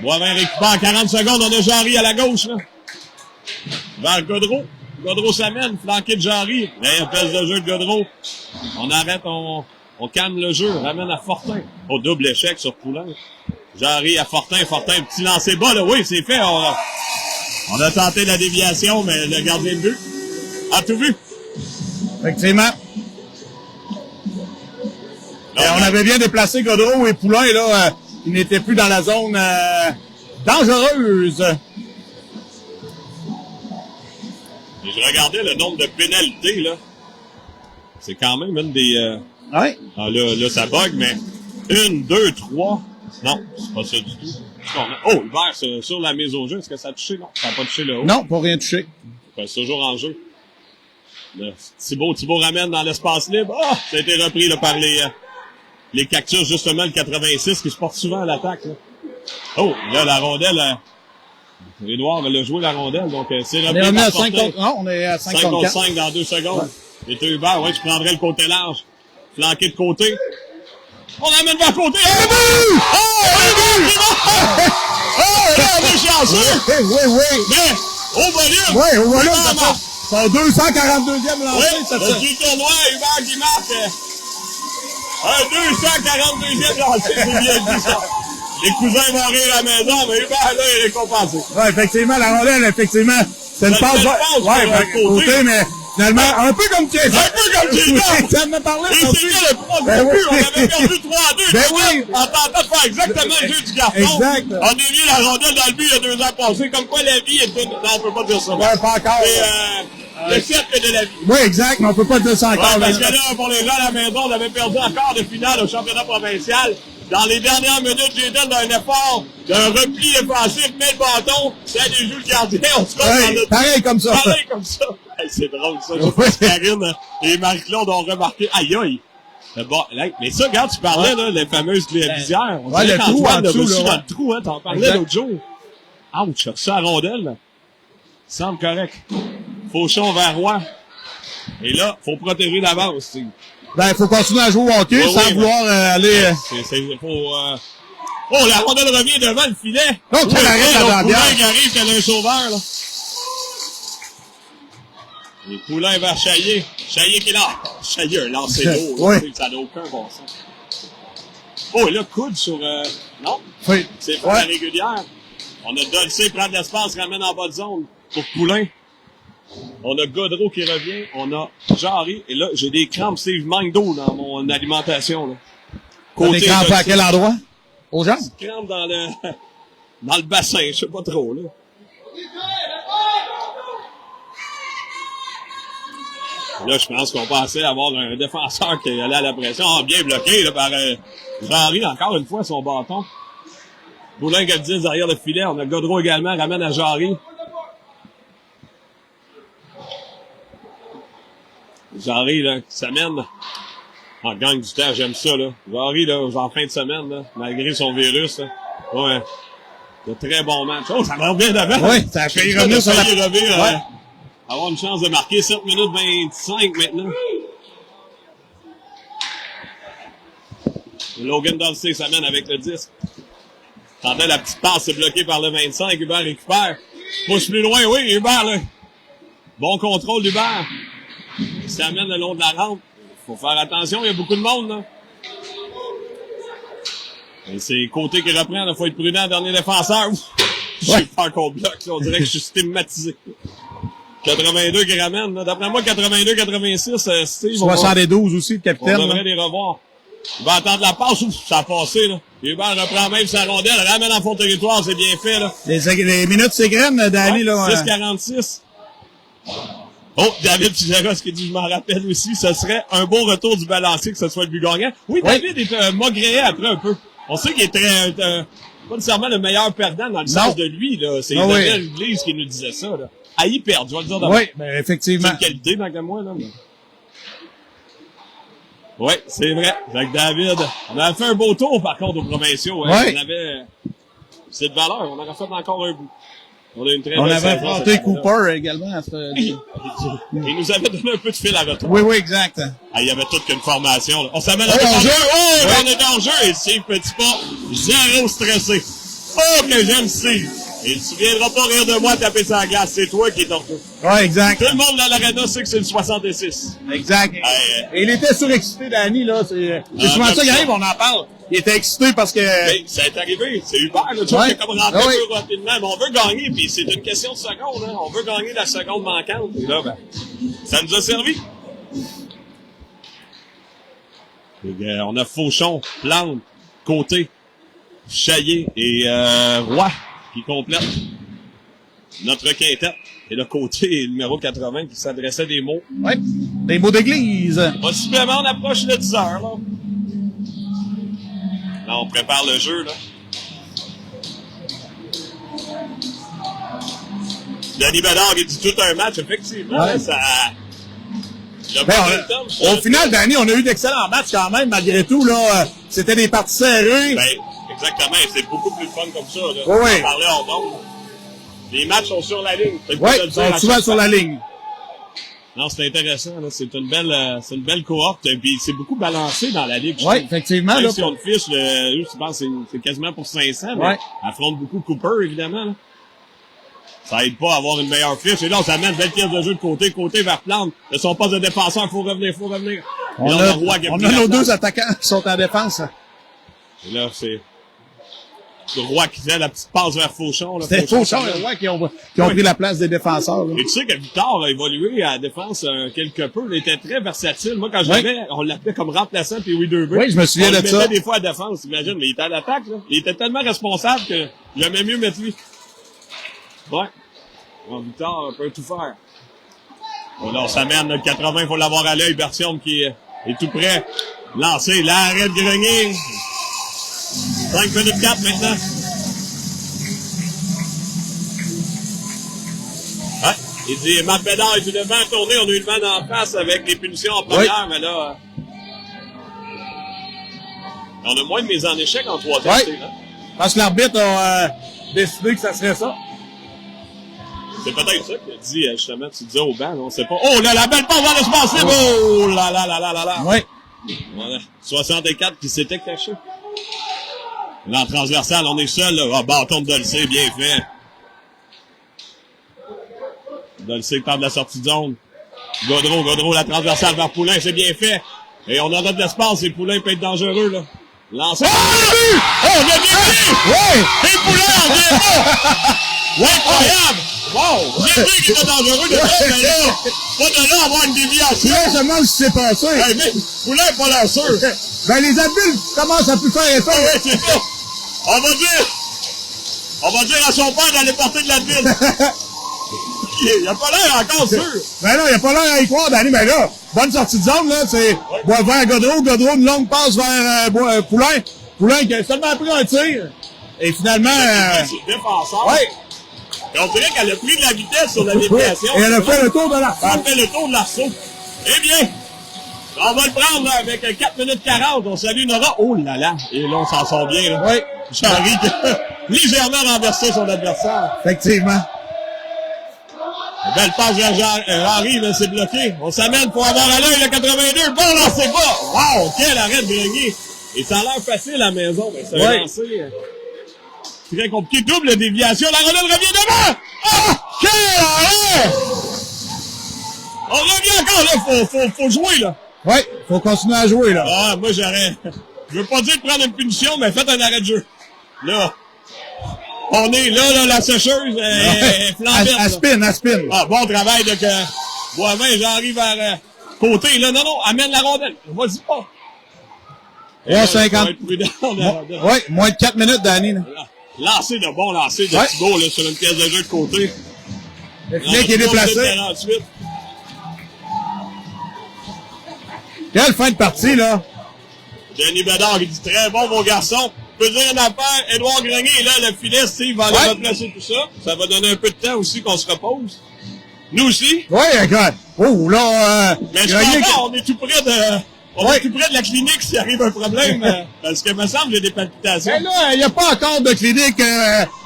Boivin récupère 40 secondes, on a Jarry à la gauche, là. Vers Godreau. Godreau s'amène, flanqué de Jarry. Là, appel de jeu de Godreau. On arrête, on calme le jeu, ramène à Fortin. Au double échec sur Poulain. Jarry à Fortin, petit lancer bas, là, oui, c'est fait, on a tenté la déviation, mais le gardien de but a tout vu. Effectivement. Et on avait bien déplacé Godreau et Poulain, là, qui n'étaient plus dans la zone dangereuse. Et je regardais le nombre de pénalités, là. C'est quand même une des... Ouais. Ah, là, ça bug, mais 1, 2, 3... Non, c'est pas ça du tout. Oh, Hubert, sur la mise au jeu, est-ce que ça a touché? Non, ça n'a pas touché le haut. Non, pas rien touché. C'est toujours en jeu. Là, Thibaut ramène dans l'espace libre. Ah! Ça a été repris là, par les Cactus, justement, le 86, qui se porte souvent à l'attaque. Là. Oh, là, la rondelle... Édouard a joué la rondelle, donc c'est repris. On est à 5 contre... Non, on est à 5 contre 5 dans 2 secondes. Ouais. Et tu Hubert, ouais, tu prendrais le côté large. Flanqué de côté. On amène vers côté. Oh, là, on est chanceux. Oui. Mais, au volume. Oui, au volume. Son 242e lancé, oui, ça fait. Le tournoi, Hubert qui marque. Un 242e lancé, c'est bien dit ça. Les cousins vont rire à la maison, mais Hubert, là, il est récompensé. Ouais, effectivement, la rondelle, effectivement, c'est une passe. Ouais, côté, mais finalement, un peu comme Jason. Un peu comme Jason. Ça me parlait. Et c'est là le premier but. On avait perdu 3-2. Ben oui. En tentant de faire exactement le jeu du garçon. Exact. On a mis la rondelle dans le but il y a 2 ans passés. Comme quoi la vie est une... Non, on peut pas dire ça. Ouais, pas encore. Le cercle de la vie. Oui, exact, mais on peut pas dire ça encore. Ouais, parce que là, pour les gens à la maison, on avait perdu encore de finale au championnat provincial. Dans les dernières minutes, Jaden, dans un effort d'un repli défensif, met le bâton, ça déjoue le gardien, on se pareil comme ça. Pareil comme ça. Hey, c'est drôle, ça. Je pense que Karine et Marie-Claude ont remarqué. Aïe, aïe. Bon, là, mais ça, regarde, tu parlais, là, les fameuses visières. On le trou en dessous, là. Dans le trou, hein, t'en parlais l'autre jour. Ouch, ça à rondelle, là. Semble correct. Fauchon vers Roy. Et là, faut protéger l'avance, Steve. Ben, il faut continuer à jouer au hockey sans vouloir aller... Oh, la rondelle revient devant le filet. Non, quel arrêt dans la bière. Qui arrive, tel un sauveur, là. Les Poulains vers Chaillé. Chaillé qui est là. Chaillé, un lancer d'eau. Oui. Ça n'a aucun bon sens. Oh, et là, coude sur... non. Oui. C'est pas la régulière. On a Dolcé prendre l'espace, ramène en bas de zone pour Poulain. On a Godreau qui revient. On a Jarry. Et là, j'ai des crampes. Il manque d'eau dans mon alimentation. Là. Côté des crampes à quel endroit? Aux jambes? Des crampes dans le bassin. Je sais pas trop, là. Là, je pense qu'on pensait avoir un défenseur qui allait à la pression. Bien bloqué là, par Jarry, encore une fois, son bâton. Poulain qui a 10 derrière le filet. On a Godreau également, ramène à Jarry. Jarry, là, qui s'amène en gagne du temps, j'aime ça, là. Jarry, là, en fin de semaine, là, malgré son virus, là. Ouais. De très bons matchs. Oh, ça va bien d'avant. Oui, ça a failli revenir sur la... avoir une chance de marquer 7 minutes 25 maintenant. Logan Dolcé s'amène avec le 10. Tendait la petite passe, c'est bloqué par le 25. Hubert récupère. Pousse plus loin, oui, Hubert, là. Bon contrôle d'Hubert. Il s'amène le long de la rampe. Faut faire attention, il y a beaucoup de monde, là. Et c'est Côté qui reprend, il faut être prudent, dernier défenseur. J'ai peur qu'on bloque, là. On dirait que je suis stigmatisé. 82 qui ramène, là. D'après moi, 82-86, Steve. 72 aussi, le capitaine. On devrait les revoir. Il va attendre la passe. Ouf, ça a passé, là. Hubert reprend même sa rondelle, ramène en fond de territoire, c'est bien fait, là. Les minutes s'égrènent, Danny, là. 6-46. Oh, David Pigeros qui dit, je m'en rappelle aussi, ce serait un beau retour du balancier que ce soit le but gagnant. Oui, David est maugréé après un peu. On sait qu'il est très, pas nécessairement le meilleur perdant dans le sens de lui, là. C'est Daniel Glise qui nous disait ça, là. À y perdre, je vais le dire d'abord. Oui, ben, effectivement. C'est une qualité, tant que moi, là. Mais... Oui, c'est vrai. Avec David, on avait fait un beau tour, par contre, aux provinciaux. Hein. On avait, c'est de valeur. On aurait fait encore un bout. On a une très on avait affronté Cooper également. À ce... Il nous avait donné un peu de fil à retrouver. Oui, oui, exact. Ah, il y avait toute qu'une formation, là. On s'amène en jeu. Oh, on est en jeu. Et Steve Petitpas, zéro stressé. Oh, que j'aime Steve. Et tu viendras pas rire de moi taper sur la glace. C'est toi qui es tortue. Ouais, exact. Tout le monde dans l'aréna sait que c'est le 66. Exact. Et il était surexcité, Danny, là. C'est souvent ça qui arrive, on en parle. Il était excité parce que... Ben, ça est arrivé. C'est Hubert, là. Tu vois, qui est comme rentré un peu rapidement. Mais on veut gagner, puis c'est une question de seconde, hein. On veut gagner la seconde manquante. Et là, ben, ça nous a servi. Et, on a Fauchon, Plante, Côté, Chaillé et Roy qui complètent notre quintette. Et le Côté numéro 80 qui s'adressait des mots. Oui. Des mots d'église. Possiblement, on approche de 10 heures, là. Là, on prépare le jeu, là. Denis Bédard, il dit tout un match, effectivement. Ouais. Ça... Au final, Danny, on a eu d'excellents matchs quand même, malgré tout, là. C'était des parties serrées. Ben, exactement. C'est beaucoup plus fun comme ça, là. Oui. On parlait en nombre. Les matchs sont sur la ligne. Oui, ils sont souvent sur la ligne. Non, c'est intéressant, là. C'est une belle cohorte. Puis c'est beaucoup balancé dans la ligue. Oui, effectivement, même là. Si on le fiche, je pense que c'est quasiment pour 500, mais affronte beaucoup Cooper, évidemment, là. Ça aide pas à avoir une meilleure fiche. Et là, on s'amène 20 pièces de jeu de côté vers Plante. De son poste de défenseur, faut revenir. On a nos deux attaquants qui sont en défense. Et là, c'est le Roy qui fait la petite passe vers Fauchon. C'était Fauchon et le Roy qui ont pris la place des défenseurs. Là. Et tu sais que Victor a évolué à la défense quelque peu. Il était très versatile. Moi, quand on l'appelait comme remplaçant puis Deux. Oui, je me souviens de ça. Il mettait des fois à défense, imagine, mais il était à l'attaque. Là. Il était tellement responsable que j'aimais mieux mettre lui. Ouais. Bon, Victor peut tout faire. Bon, là, on s'amène notre 80, il faut l'avoir à l'œil. Bertium qui est tout prêt. Lancé, l'arrêt de Grenier. 5 minutes 4 maintenant. Ouais. Il dit, Marc Bédard est devant tourner. On a eu une manne en face avec les punitions en première, mais là, on a moins de mise en échec en troisième. Oui. Parce que l'arbitre a décidé que ça serait ça. C'est peut-être ça qu'il a dit, justement, tu disais au banc, on sait pas. Oh là, la belle passe dans l'espace, c'est beau! Oh là là là là là là! Oui. Voilà. 64 qui s'était caché. Là, en transversal, on est seul, là. Ah, bâton de Dolcé, bien fait. Dolcé part de la sortie de zone. Gaudreau, la transversale vers Poulain, c'est bien fait. Et on a de l'espace, et Poulain peut être dangereux, là. Lancé. Oh, il a bien vu! Oui! Et Poulain en vient pas! Ouais, incroyable! Wow! J'ai vu qu'il était dangereux de ça, mais là, pas de là avoir une déviation. Là, je me demande ce qui s'est passé. Hey, mais Poulain est pas l'air sûr. Ben, les adultes commencent à plus faire effort. Oui, c'est ça. On va dire à son père d'aller porter de la ville. Il a pas l'air encore sûr. Ben non, il a pas l'air à y croire, Danny. Ben là, bonne sortie de zone, là, c'est vers Gaudreau, une longue passe vers Poulain. Poulain qui a seulement pris un tir. Et finalement... c'est défenseur. Oui. Et on dirait qu'elle a pris de la vitesse sur la déviation. Et elle a fait le tour de l'arceau. Elle a fait le tour de l'arceau. Eh bien, on va le prendre là, avec 4 minutes 40. On salue Nora. Oh là là. Et là, on s'en sort bien. Là. Oui. Jean-Henri qui a légèrement renversé son adversaire. Effectivement. Belle passe vers Henri, mais c'est bloqué. On s'amène pour avoir à l'œil le 82. Bon lancé bas. Wow, quel arrêt de Grenier. Et ça a l'air facile à la maison, mais ça a lancé... très compliqué. Double déviation. La relève revient devant. Ah! Quel arrêt! On revient encore, là. Faut jouer, là. Oui, faut continuer à jouer, là. Ah, moi, j'aurais... Je veux pas dire de prendre une punition, mais faites un arrêt de jeu. Là. On est là, la sécheuse est flambette. À spin. Ah, bon travail de que Boivin, j'arrive vers côté. Là, non, amène la rondelle. Vas-y pas. 3,50. Oui, moins de 4 minutes, Danny. Lancer de Thibault, là, sur une pièce de jeu de côté. Le filet qui est déplacé. 48. Quelle fin de partie, là. Denis Bédard, il dit très bon, mon garçon. Je peux dire une affaire. Édouard Grenier, là, le filet, Steve va aller replacer tout ça. Ça va donner un peu de temps aussi qu'on se repose. Nous aussi. Oui, regarde. Oh, là, mais je pense pas, on est tout près de la clinique s'il arrive un problème. Parce que, me semble, j'ai des palpitations. Mais là, il n'y a pas encore de clinique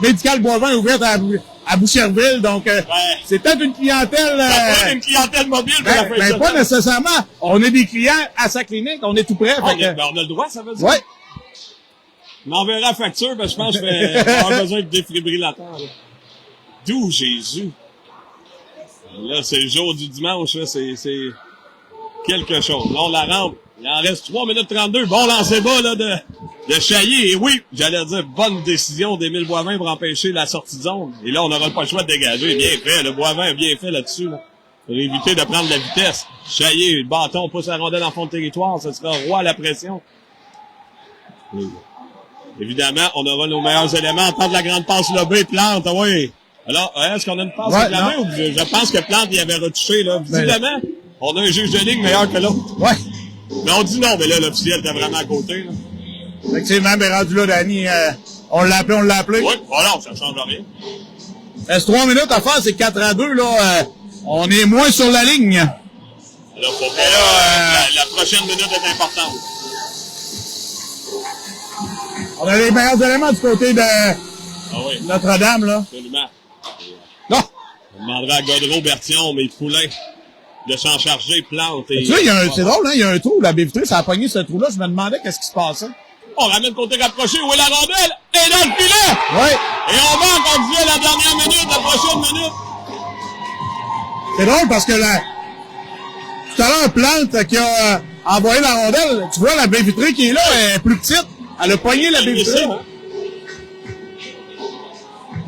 médicale Boivin ouverte à Boucherville, donc c'est peut-être une clientèle... Ça peut être une clientèle mobile. Mais pas nécessairement. On est des clients à sa clinique, on est tout près. On a le droit, ça veut dire? Oui. On enverra la facture, parce que je pense que je vais avoir besoin de défibrillateur. D'où Jésus? Là, c'est le jour du dimanche, là, c'est quelque chose. Là, on la rentre. Il en reste 3 minutes 32. Bon lancer bas, là, de Chaillé. Et oui, j'allais dire, bonne décision d'Émile Boivin pour empêcher la sortie de zone. Et là, on n'aura pas le choix de dégager. Bien fait. Le Boivin a bien fait là-dessus, là. Pour éviter de prendre la vitesse. Chaillé, le bâton, pousse la rondelle en fond de territoire. Ce sera roi à la pression. Oui. Évidemment, on aura nos meilleurs éléments. On tente la grande passe lobée, Plante, oui. Alors, est-ce qu'on a une passe avec la main ou je pense que Plante y avait retouché, là. Visiblement, On a un juge de ligne meilleur que l'autre. Ouais. Mais on dit non, mais là, l'officiel était vraiment à côté, là. Effectivement, ben rendu là, Danny, on l'a appelé. Oui, voilà, ça change rien. Reste 3 minutes à faire, c'est 4-2, là. On est moins sur la ligne. Là, faut que la prochaine minute est importante. On a les meilleurs éléments du côté de Notre-Dame, là. Absolument. Non! On demandera à Godreau, Bertillon, mais Poulain de s'en charger, Plante et... Tu vois, c'est drôle, hein, il y a un trou, la baie vitrée, ça a pogné ce trou-là, je me demandais qu'est-ce qui se passait. On ramène côté rapproché, où est la rondelle? Et dans le filet! Oui. Et on manque, on disait, la dernière minute, la prochaine minute. C'est drôle parce que tout à l'heure, Plante qui a envoyé la rondelle, tu vois, la baie vitrée qui est là, elle est plus petite. Elle a pogné la baie vitrée. Hein?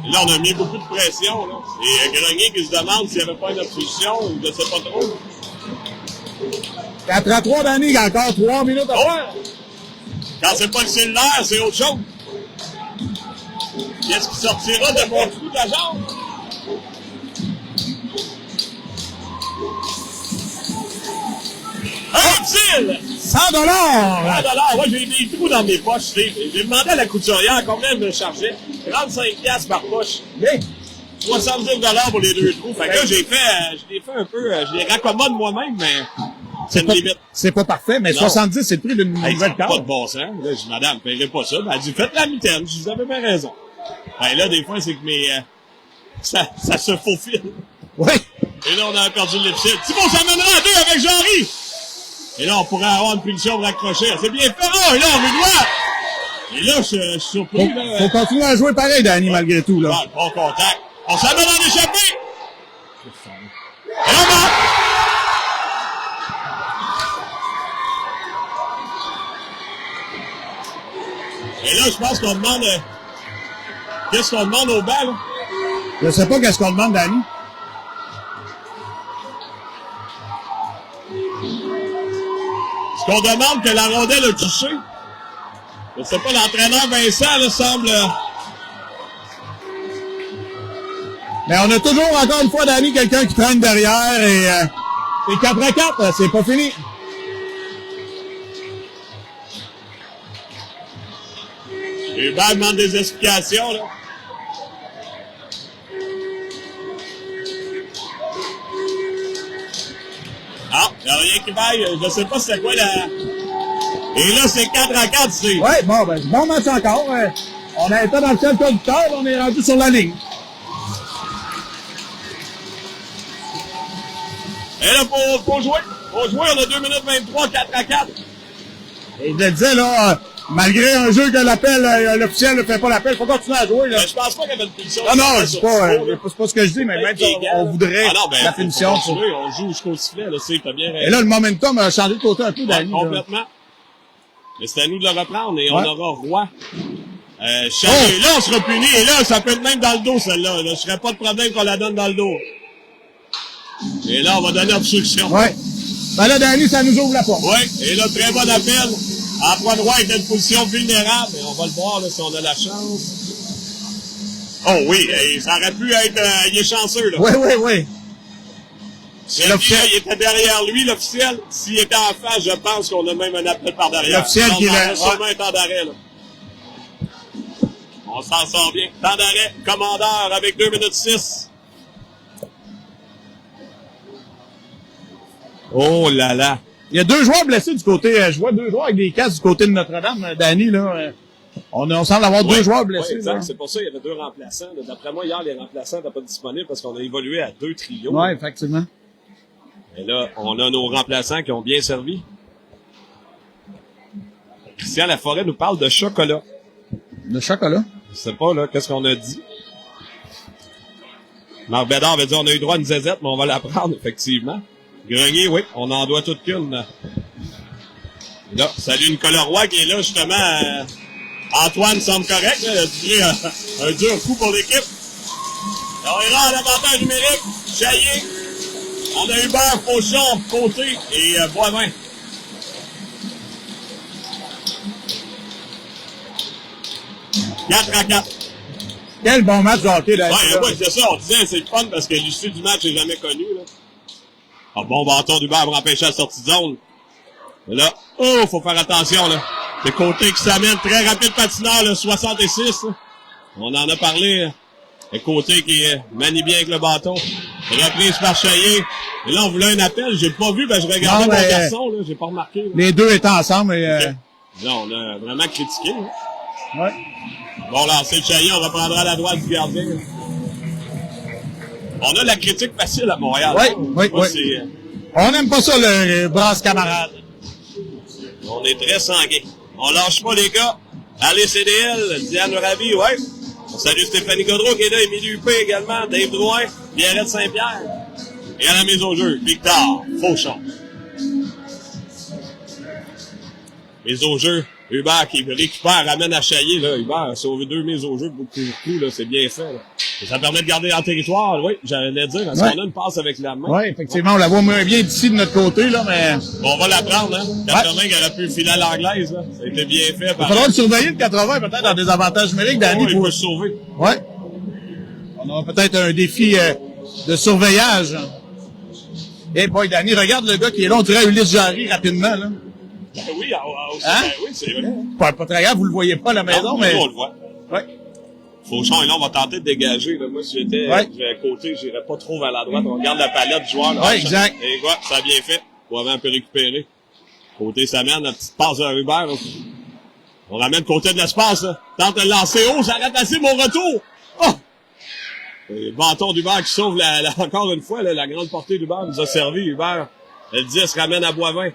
Là, on a mis beaucoup de pression, là. Et Grenier qui se demande s'il n'y avait pas une obstruction, ou je ne sais pas trop. 4-3, Danny, il y a encore 3 minutes à faire. Quand c'est pas le cellulaire, c'est autre chose. Qu'est-ce qui sortira de mon trou de la jambe? Utile! 100 $! 100 $! Ouais, j'ai des trous dans mes poches. J'ai demandé à la couturière combien elle me chargeait. 35$ par poche. Mais 70 $ pour les 2 trous. Fait que là, je l'ai fait un peu, je les raccommode moi-même, mais c'est une limite. C'est pas parfait, mais non. 70, c'est le prix d'une nouvelle carte. Pas de bon sens. Là, je dis, madame, paierez pas ça. Ben, elle dit, faites la mitaine. Je dis, vous avez bien raison. Ben, là, des fois, c'est que ça se faufile. Oui. Et là, on a perdu l'épicène. Thibault s'amènera à 2 avec Jean-Ry. Et là, on pourrait avoir une punition pour accrocher. C'est bien fait. Oh, et là, on veut voir. Et là, je suis surpris. Faut continuer à jouer pareil, Danny, malgré tout, là. Bon contact. On s'amène en échappée. Et on va. Et là, je pense qu'on demande... qu'est-ce qu'on demande au banc, là? Je sais pas qu'est-ce qu'on demande, Danny. Est-ce qu'on demande que la rondelle a touché? Je sais pas, l'entraîneur Vincent, là, semble... Mais on a toujours, encore une fois, Danny, quelqu'un qui traîne derrière et c'est 4-4, c'est pas fini. Hubert demande des explications, là. Ah, il n'y a rien qui vaille. Je sais pas c'est quoi la... Et là, c'est 4-4, c'est... Ouais, bon match encore. On a été dans le ciel conducteur, on est rendu sur la ligne. Et là, faut jouer. Faut jouer, on a 2 minutes 23, 4-4. Et je le disais, là, malgré un jeu que l'appel, l'officiel ne fait pas l'appel, faut continuer à jouer, là. Ben, je pense pas qu'il y avait une punition. Ah non, c'est pas ce que je dis, mais même si on voudrait la punition. On joue jusqu'au sifflet, là, t'as bien raison. Et là, le momentum a changé de côté un peu, Danny. Complètement. Mais c'est à nous de le reprendre et on aura Roy. Et là, on sera puni. Et là, ça peut être même dans le dos, celle-là. Là. Je serais pas de problème qu'on la donne dans le dos. Et là, on va donner obstruction. Ouais. Ben là, Danny, ça nous ouvre la porte. Oui. Et là, très bon appel. Antoine Roy est dans une position vulnérable. Et on va le voir, là, si on a la chance. Oh oui, et ça aurait pu être... il est chanceux, là. Oui. Il était derrière lui, l'officiel. S'il était en face, je pense qu'on a même un appel par derrière. L'officiel qui l'a... Sûrement un temps d'arrêt, là. On s'en sort bien. Temps d'arrêt, commandeur avec 2 minutes 6. Oh là là. Il y a 2 joueurs blessés du côté... je vois 2 joueurs avec des casques du côté de Notre-Dame. Danny, là... on semble avoir 2 joueurs blessés. Oui, c'est pour ça qu'il y avait 2 remplaçants. D'après moi, hier, les remplaçants n'étaient pas disponibles parce qu'on a évolué à 2 trios. Oui, effectivement. Et là, on a nos remplaçants qui ont bien servi. Christian Laforêt nous parle de chocolat. De chocolat? Je sais pas, là, qu'est-ce qu'on a dit. Marc Bédard avait dit on a eu droit à une zézette, mais on va la prendre, effectivement. Grenier, oui, on en doit toute qu'une. Là, salut Nicolas Roy qui est là, justement. Antoine semble correct, là, il a tiré un dur coup pour l'équipe. On est là en avantage numérique. Chaillé. On a Hubert, Fauchon, Côté et Boivin. Quatre à 4. Quel bon match de hockey, Danny. Ouais, c'est ça, on disait, c'est le fun parce que l'issue du match n'est jamais connue, là. Ah, bon bâton d'Hubert pour empêcher la sortie de zone. Et là, oh, faut faire attention, là. C'est Côté qui s'amène, très rapide patineur, le 66. Là. On en a parlé. Le Côté qui manie bien avec le bâton. Reprise par Chaillé. Et là, on voulait un appel. J'ai pas vu, ben je regardais mon garçon, là. J'ai pas remarqué. Là. Les deux étaient ensemble. Et, okay. Là, on a vraiment critiqué. Hein. Ouais. Bon, lancer de Chaillé, on reprendra à la droite du gardien. Là. On a la critique facile à Montréal. Oui, oui. On n'aime pas ça, le brasse camarade. On est très sanguin. On lâche pas, les gars. Allez, CDL, Diane Ravi, ouais. On salue Stéphanie Gaudreau qui est là, Émilie Huppé également, Dave Drouin, Pierrette Saint-Pierre. Et à la mise au jeu, Victor Fauchon. Mise au jeu, Hubert qui récupère, ramène à Chaillé, là. Hubert a sauvé 2 mises au jeu, beaucoup, là. C'est bien fait, là. Et ça permet de garder en territoire, oui, j'allais dire, parce qu'on a une passe avec la main. Oui, effectivement, on la voit moins bien d'ici de notre côté, là, mais... Bon, on va la prendre, hein. 80 qui aurait pu filer à l'anglaise, là. Ça a été bien fait. Il faudra le surveiller de 80, peut-être, dans des avantages numériques, Danny. Il peut se sauver. Ouais. On aura peut-être un défi de surveillage. Eh, boy, Danny, regarde le gars qui est là, on dirait Ulysse Jarry, rapidement, là. Ben oui, aussi, hein? Ben oui, c'est vrai. Pas très grave, vous le voyez pas à la maison, non, mais... on le voit. Ouais. Fauchon, et là, on va tenter de dégager. Là. Moi, si j'étais à Côté, j'irais pas trop vers la droite. On regarde la palette du joueur. Oui, exact. Et voilà, ça a bien fait. Boivin peut récupérer. Côté s'amène, la petite passe de Hubert. Là. On ramène Côté de l'espace. Là. Tente de le lancer haut, ça a assez mon retour. Oh! Et le bâton d'Hubert qui sauve encore une fois, là, la grande portée d'Hubert nous a servi. Hubert, le 10 ramène à Boivin.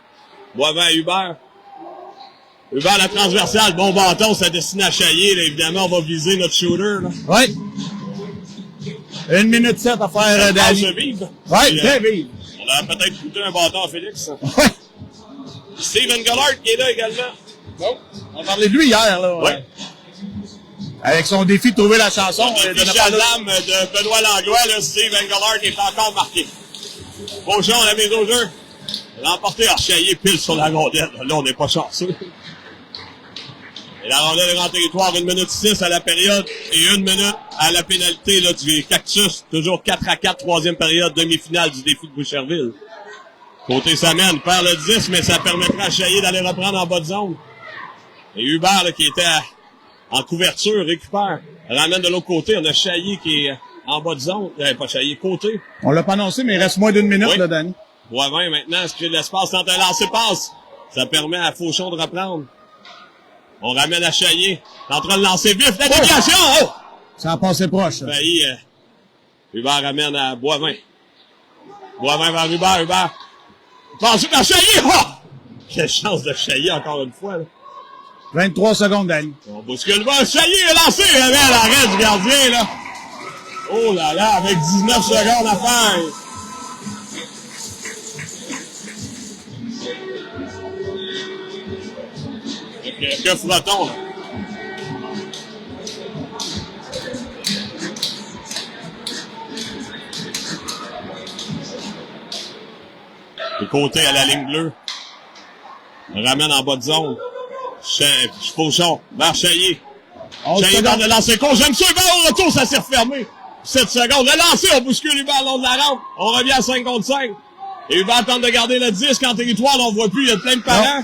Boivin à Hubert. Hubert, la transversale, bon bâton, ça destine à Chaillé, là, évidemment, on va viser notre shooter, là. Oui. 1 minute 7 à faire, Danny. Oui, très vive. On a peut-être coûté un bâton à Félix. Oui. Steven Gollard qui est là également. Non. On parlait de lui hier, là. Oui. Avec son défi de trouver la chanson. Le défi Shazam de Benoît Langlois, là, Steven Gollard est encore marqué. Fauchon, la mise au jeu. L'emporté à Chaillé pile sur la rondelle. Là, on n'est pas chanceux. Et la rondelle est en territoire, 1 minute 6 à la période et 1 minute à la pénalité là, du Cactus. Toujours 4-4, troisième période, demi-finale du défi de Boucherville. Côté s'amène, perd le 10, mais ça permettra à Chaillé d'aller reprendre en bas de zone. Et Hubert, là, qui était en couverture, récupère, ramène de l'autre côté. On a Chaillé qui est en bas de zone. Pas Chaillé, Côté. On l'a pas annoncé, mais il reste moins d'1 minute, là, Danny. Boivin, maintenant, se crée de l'espace, tente un lancer-passe. Ça permet à Fauchon de reprendre. On ramène à Chaillé. En train de lancer vif. La déviation! Oh! Ça a passé proche. Failli. Hubert ramène à Boivin. Boivin vers Hubert. Hubert. Passe à Chaillé! Oh! Quelle chance de Chaillé encore une fois. Là. 23 secondes, Danny. On bouscule pas. Chaillé est lancé avec l'arrêt du gardien. Là. Oh là là, avec 19 secondes à faire. Que fera-t-on, là? Le Côté à la ligne bleue. On ramène en bas de zone. Fauchon, vers Chaillé. Chaillé dans le lancer con. J'aime ça, Hubert au retour, ça s'est refermé. 7 secondes. Le lancer, on bouscule Hubert le long de la rampe. On revient à 5 contre 5. Et Hubert tente de garder le 10 en territoire, on voit plus, il y a plein de parents.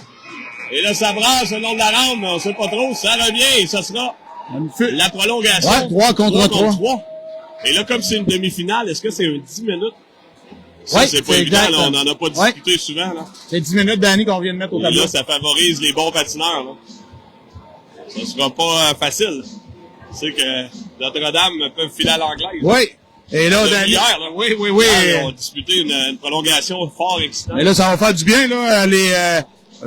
Et là, ça brasse le long de la rampe, on sait pas trop, ça revient et ça sera la prolongation. Ouais, 3 contre 3. Et là, comme c'est une demi-finale, est-ce que c'est un 10 minutes? Ça, ouais, c'est pas évident, là, on n'en a pas discuté souvent, là. C'est 10 minutes, Danny, qu'on vient de mettre au tableau. Et là, ça favorise les bons patineurs, là. Ça sera pas facile. C'est que Notre-Dame peuvent filer à l'anglaise. Oui. Et là, Danny. Hier, là. Oui. Ils ont disputé une prolongation fort excitante. Et là, ça va faire du bien, là,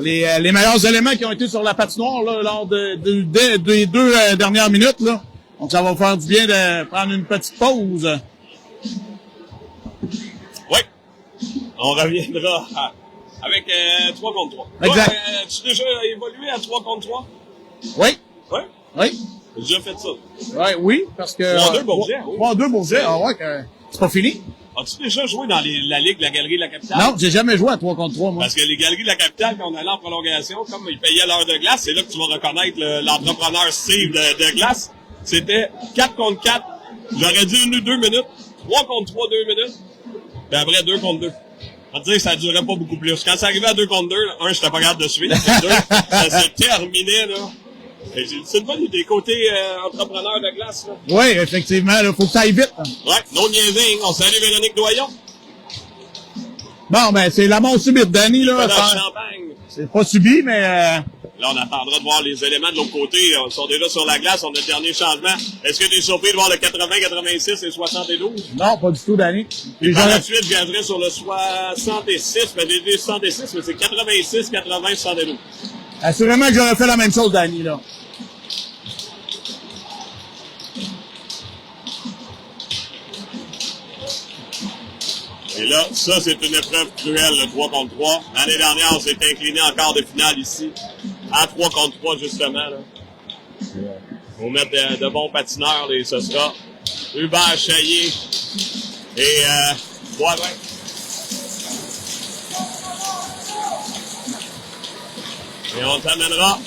les meilleurs éléments qui ont été sur la patinoire, là, lors des 2 dernières minutes, là. Donc, ça va faire du bien de prendre une petite pause. Oui. On reviendra avec 3 contre 3. Exact. Toi, tu as déjà évolué à 3 contre 3? Oui. Oui? Oui. J'ai déjà fait ça. Ouais, oui, parce que... 3-2 Bourget. 3-2 Bourget, ah ouais, c'est pas fini. As-tu déjà joué dans la Ligue de la Galerie de la Capitale? Non, j'ai jamais joué à 3 contre 3, moi. Parce que les Galeries de la Capitale, quand on allait en prolongation, comme ils payaient l'heure de glace, c'est là que tu vas reconnaître l'entrepreneur Steve de glace. C'était 4 contre 4. J'aurais dit 1 ou 2 minutes. 3 contre 3, 2 minutes. Puis après, 2 contre 2. On va dire que ça durait pas beaucoup plus. Quand c'est arrivé à 2 contre 2, là, j'étais pas capable de suivre. 2, ça se terminait, là. C'est une bonne idée, côté entrepreneur de glace, là. Oui, effectivement, là, faut que ça aille vite. Hein. Ouais, non niaising. On salue Véronique Doyon. Bon, ben, c'est la mort subite, Danny, là. C'est pas subi, mais Là, on attendra de voir les éléments de l'autre côté. Ils sont déjà sur la glace. On a le dernier changement. Est-ce que tu es surpris de voir le 80, 86 et 72? Non, pas du tout, Danny. Et par la suite, je viendrai sur le 66. Ben, j'ai dit 66, mais c'est 86, 80, 72. Assurément que j'aurais fait la même chose, Danny, là. Et là, ça, c'est une épreuve cruelle, le 3 contre 3. L'année dernière, on s'est incliné en quart de finale ici. À 3 contre 3, justement, là. Faut mettre de bons patineurs, et ce sera Hubert Chaillé et Boivin. Et on t'amènera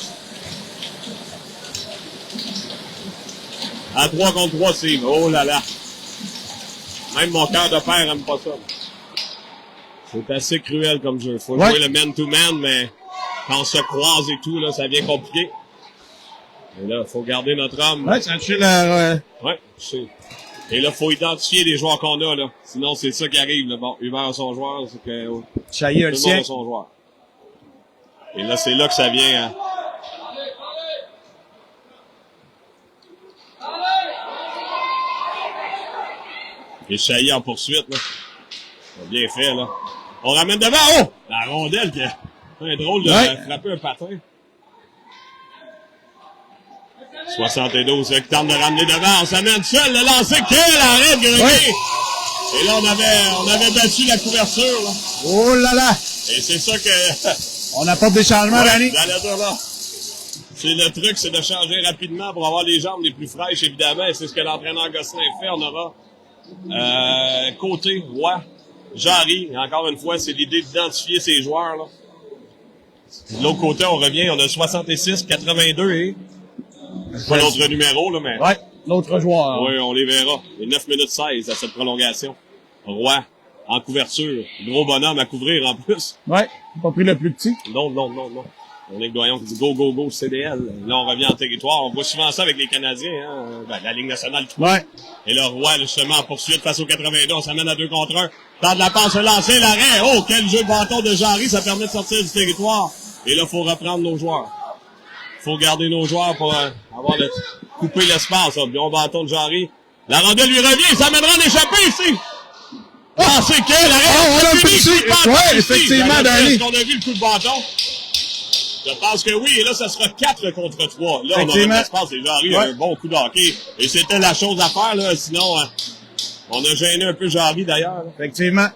à 3 contre 3, Steve. Oh là là. Même mon cœur de père aime pas ça. C'est assez cruel comme jeu. Faut jouer le man-to-man, mais quand on se croise et tout, là, ça devient compliqué. Et là, faut garder notre homme. Ouais, ça tue la... Ouais, je sais. Et là, faut identifier les joueurs qu'on a, là. Sinon, c'est ça qui arrive, là. Bon, Hubert a son joueur, c'est que... Chaillé a le sien. Tout le monde a son joueur. Et là, c'est là que ça vient, hein. Et Chaillé en poursuite, là. C'est bien fait, là. On ramène devant. Oh! La rondelle qui a un drôle de frapper un patin. 72, qui tente de ramener devant. On s'amène seul, le lancer. Quel arrêt de Grenier! Et là, on avait battu la couverture, là. Oh là là! Et c'est ça que... On apporte des changements, Danny. C'est le truc, c'est de changer rapidement pour avoir les jambes les plus fraîches, évidemment. Et c'est ce que l'entraîneur Gosselin fait. On aura côté, Roy, Jarry. Et encore une fois, c'est l'idée d'identifier ces joueurs, là. De l'autre côté, on revient, on a 66, 82 et... Pas l'autre numéro, là, mais... Ouais, l'autre joueur. Oui, on les verra. Et 9 minutes 16 à cette prolongation. Roy, en couverture. Gros bonhomme à couvrir, en plus. Ouais, pas pris le plus petit. Non. On est Doyon qui dit go, go, go, CDL. Là, on revient en territoire. On voit souvent ça avec les Canadiens, hein. Ben, la Ligue nationale. Ouais. Et là, Roy, justement, en poursuite face au 82. On s'amène à 2 contre 1. Tente la passe, lancer, l'arrêt. Oh, quel jeu de bâton de Jarry. Ça permet de sortir du territoire. Et là, faut reprendre nos joueurs. Faut garder nos joueurs pour avoir couper l'espace. Bon bâton de Jarry. La rondelle lui revient. Ça mènera en échappée ici. Ah, c'est quel arrêt. On a pu ouais, effectivement, Danny. Est-ce qu'on a vu le coup de bâton? Je pense que oui, et là, ça sera 4 contre 3. Là, on aura de l'espace, et Jarry a un bon coup de hockey. Et c'était la chose à faire, là, sinon, on a gêné un peu Jarry, d'ailleurs. Effectivement.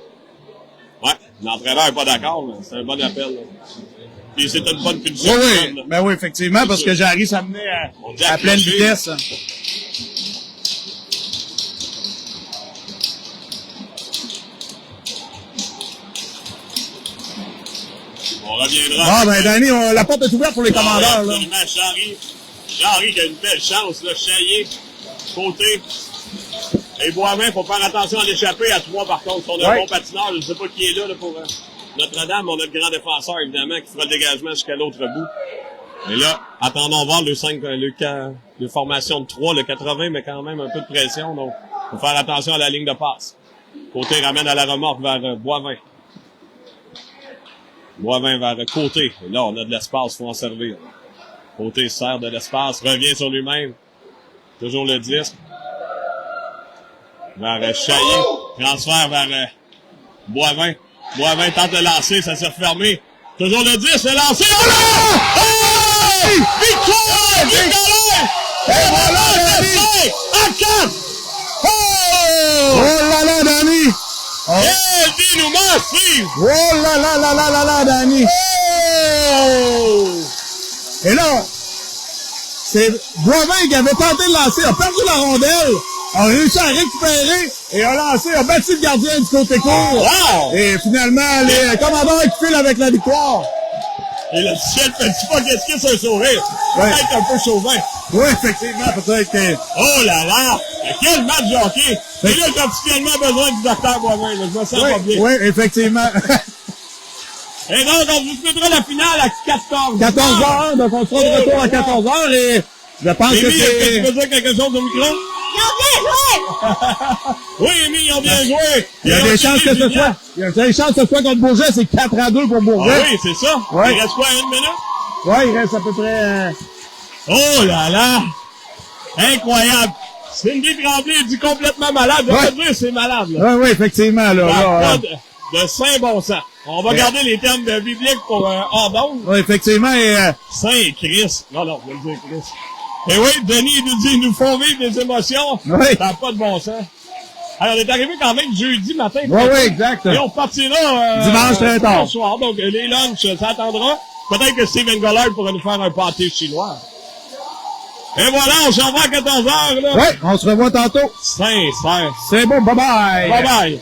Ouais, l'entraîneur n'est pas d'accord, mais c'est un bon appel, là. Et c'est une bonne punition. Oui, ben oui, effectivement, parce que Jarry s'amenait à pleine vitesse. On reviendra. Ah, ben, Danny, la porte est ouverte pour les commandeurs, là. Jarry qui a une belle chance, là, Chaillé, côté. Et Boivin, faut faire attention à l'échapper à 3, par contre. On a un bon patineur, je ne sais pas qui est là, pour Notre-Dame. On a le grand défenseur, évidemment, qui fera le dégagement jusqu'à l'autre bout. Et là, attendons voir le formation de 3, le 80, mais quand même un peu de pression, donc faut faire attention à la ligne de passe. Côté ramène à la remorque vers Boivin. Boivin vers Côté. Et là, on a de l'espace, faut en servir. Côté sert de l'espace, revient sur lui-même. Toujours le disque. Vers Chaillé. Transfert vers Boivin. Boivin tente de lancer, ça s'est refermé. Toujours le 10, c'est lancé. Oh là! Hey! Victoire! Victoire! Et voilà, Danny! À 4! Oh! Oh là là, Danny! Eh, dis-nous-moi, Steve! Oh là là là là là là, Danny! Oh! Et là, c'est Boivin qui avait tenté de lancer, a perdu la rondelle, a réussi à récupérer et a lancé, a battu le gardien du côté court. Wow! Et finalement, les commandeurs qui filent avec la victoire. Et le ciel fait pas qu'est-ce qu'il c'est un sourire. Peut-être un peu chauvin. Oui, effectivement, peut-être que... Oh là là! Quel match de hockey! Et là, j'ai officiellement besoin du docteur Boivin, là. Je me sens pas bien. Oui, effectivement. Et donc, on vous souhaitera la finale à 14h. 14h, donc on sera de retour à 14h et je pense que Amy, est-ce que c'est... tu peux dire quelque chose au micro? Ils ont bien joué! Oui, Amy, ils ont bien joué. Il y a des chances que ce soit... Il y a des chances que ce soit contre Bourget, c'est 4-2 pour Bourget. Ah oui, c'est ça. Ouais. Il reste quoi, 1 minute? Oui, il reste à peu près... Oh là là! Incroyable! Cindy Tremblay dit complètement malade. Je Ouais. veux dire, c'est malade, là. Oui, effectivement, là. Pas de saint bon sens. On va garder les termes de bibliques pour hors-d'onde. Oui, effectivement, et... Saint Christ. Non, je vais le dire Christ. Et oui, Denis il nous dit, ils nous font vivre des émotions. Oui. Ça n'a pas de bon sens. Alors, on est arrivé quand même jeudi matin. Oui, exact. Et on partira Dimanche très tard. dimanche soir. Donc, les lunchs, ça attendra. Peut-être que Steven Gollard pourra nous faire un pâté chinois. Et voilà, on s'en va à 14h, là. Oui, on se revoit tantôt. Sincère. C'est bon, bye-bye. Bye bye.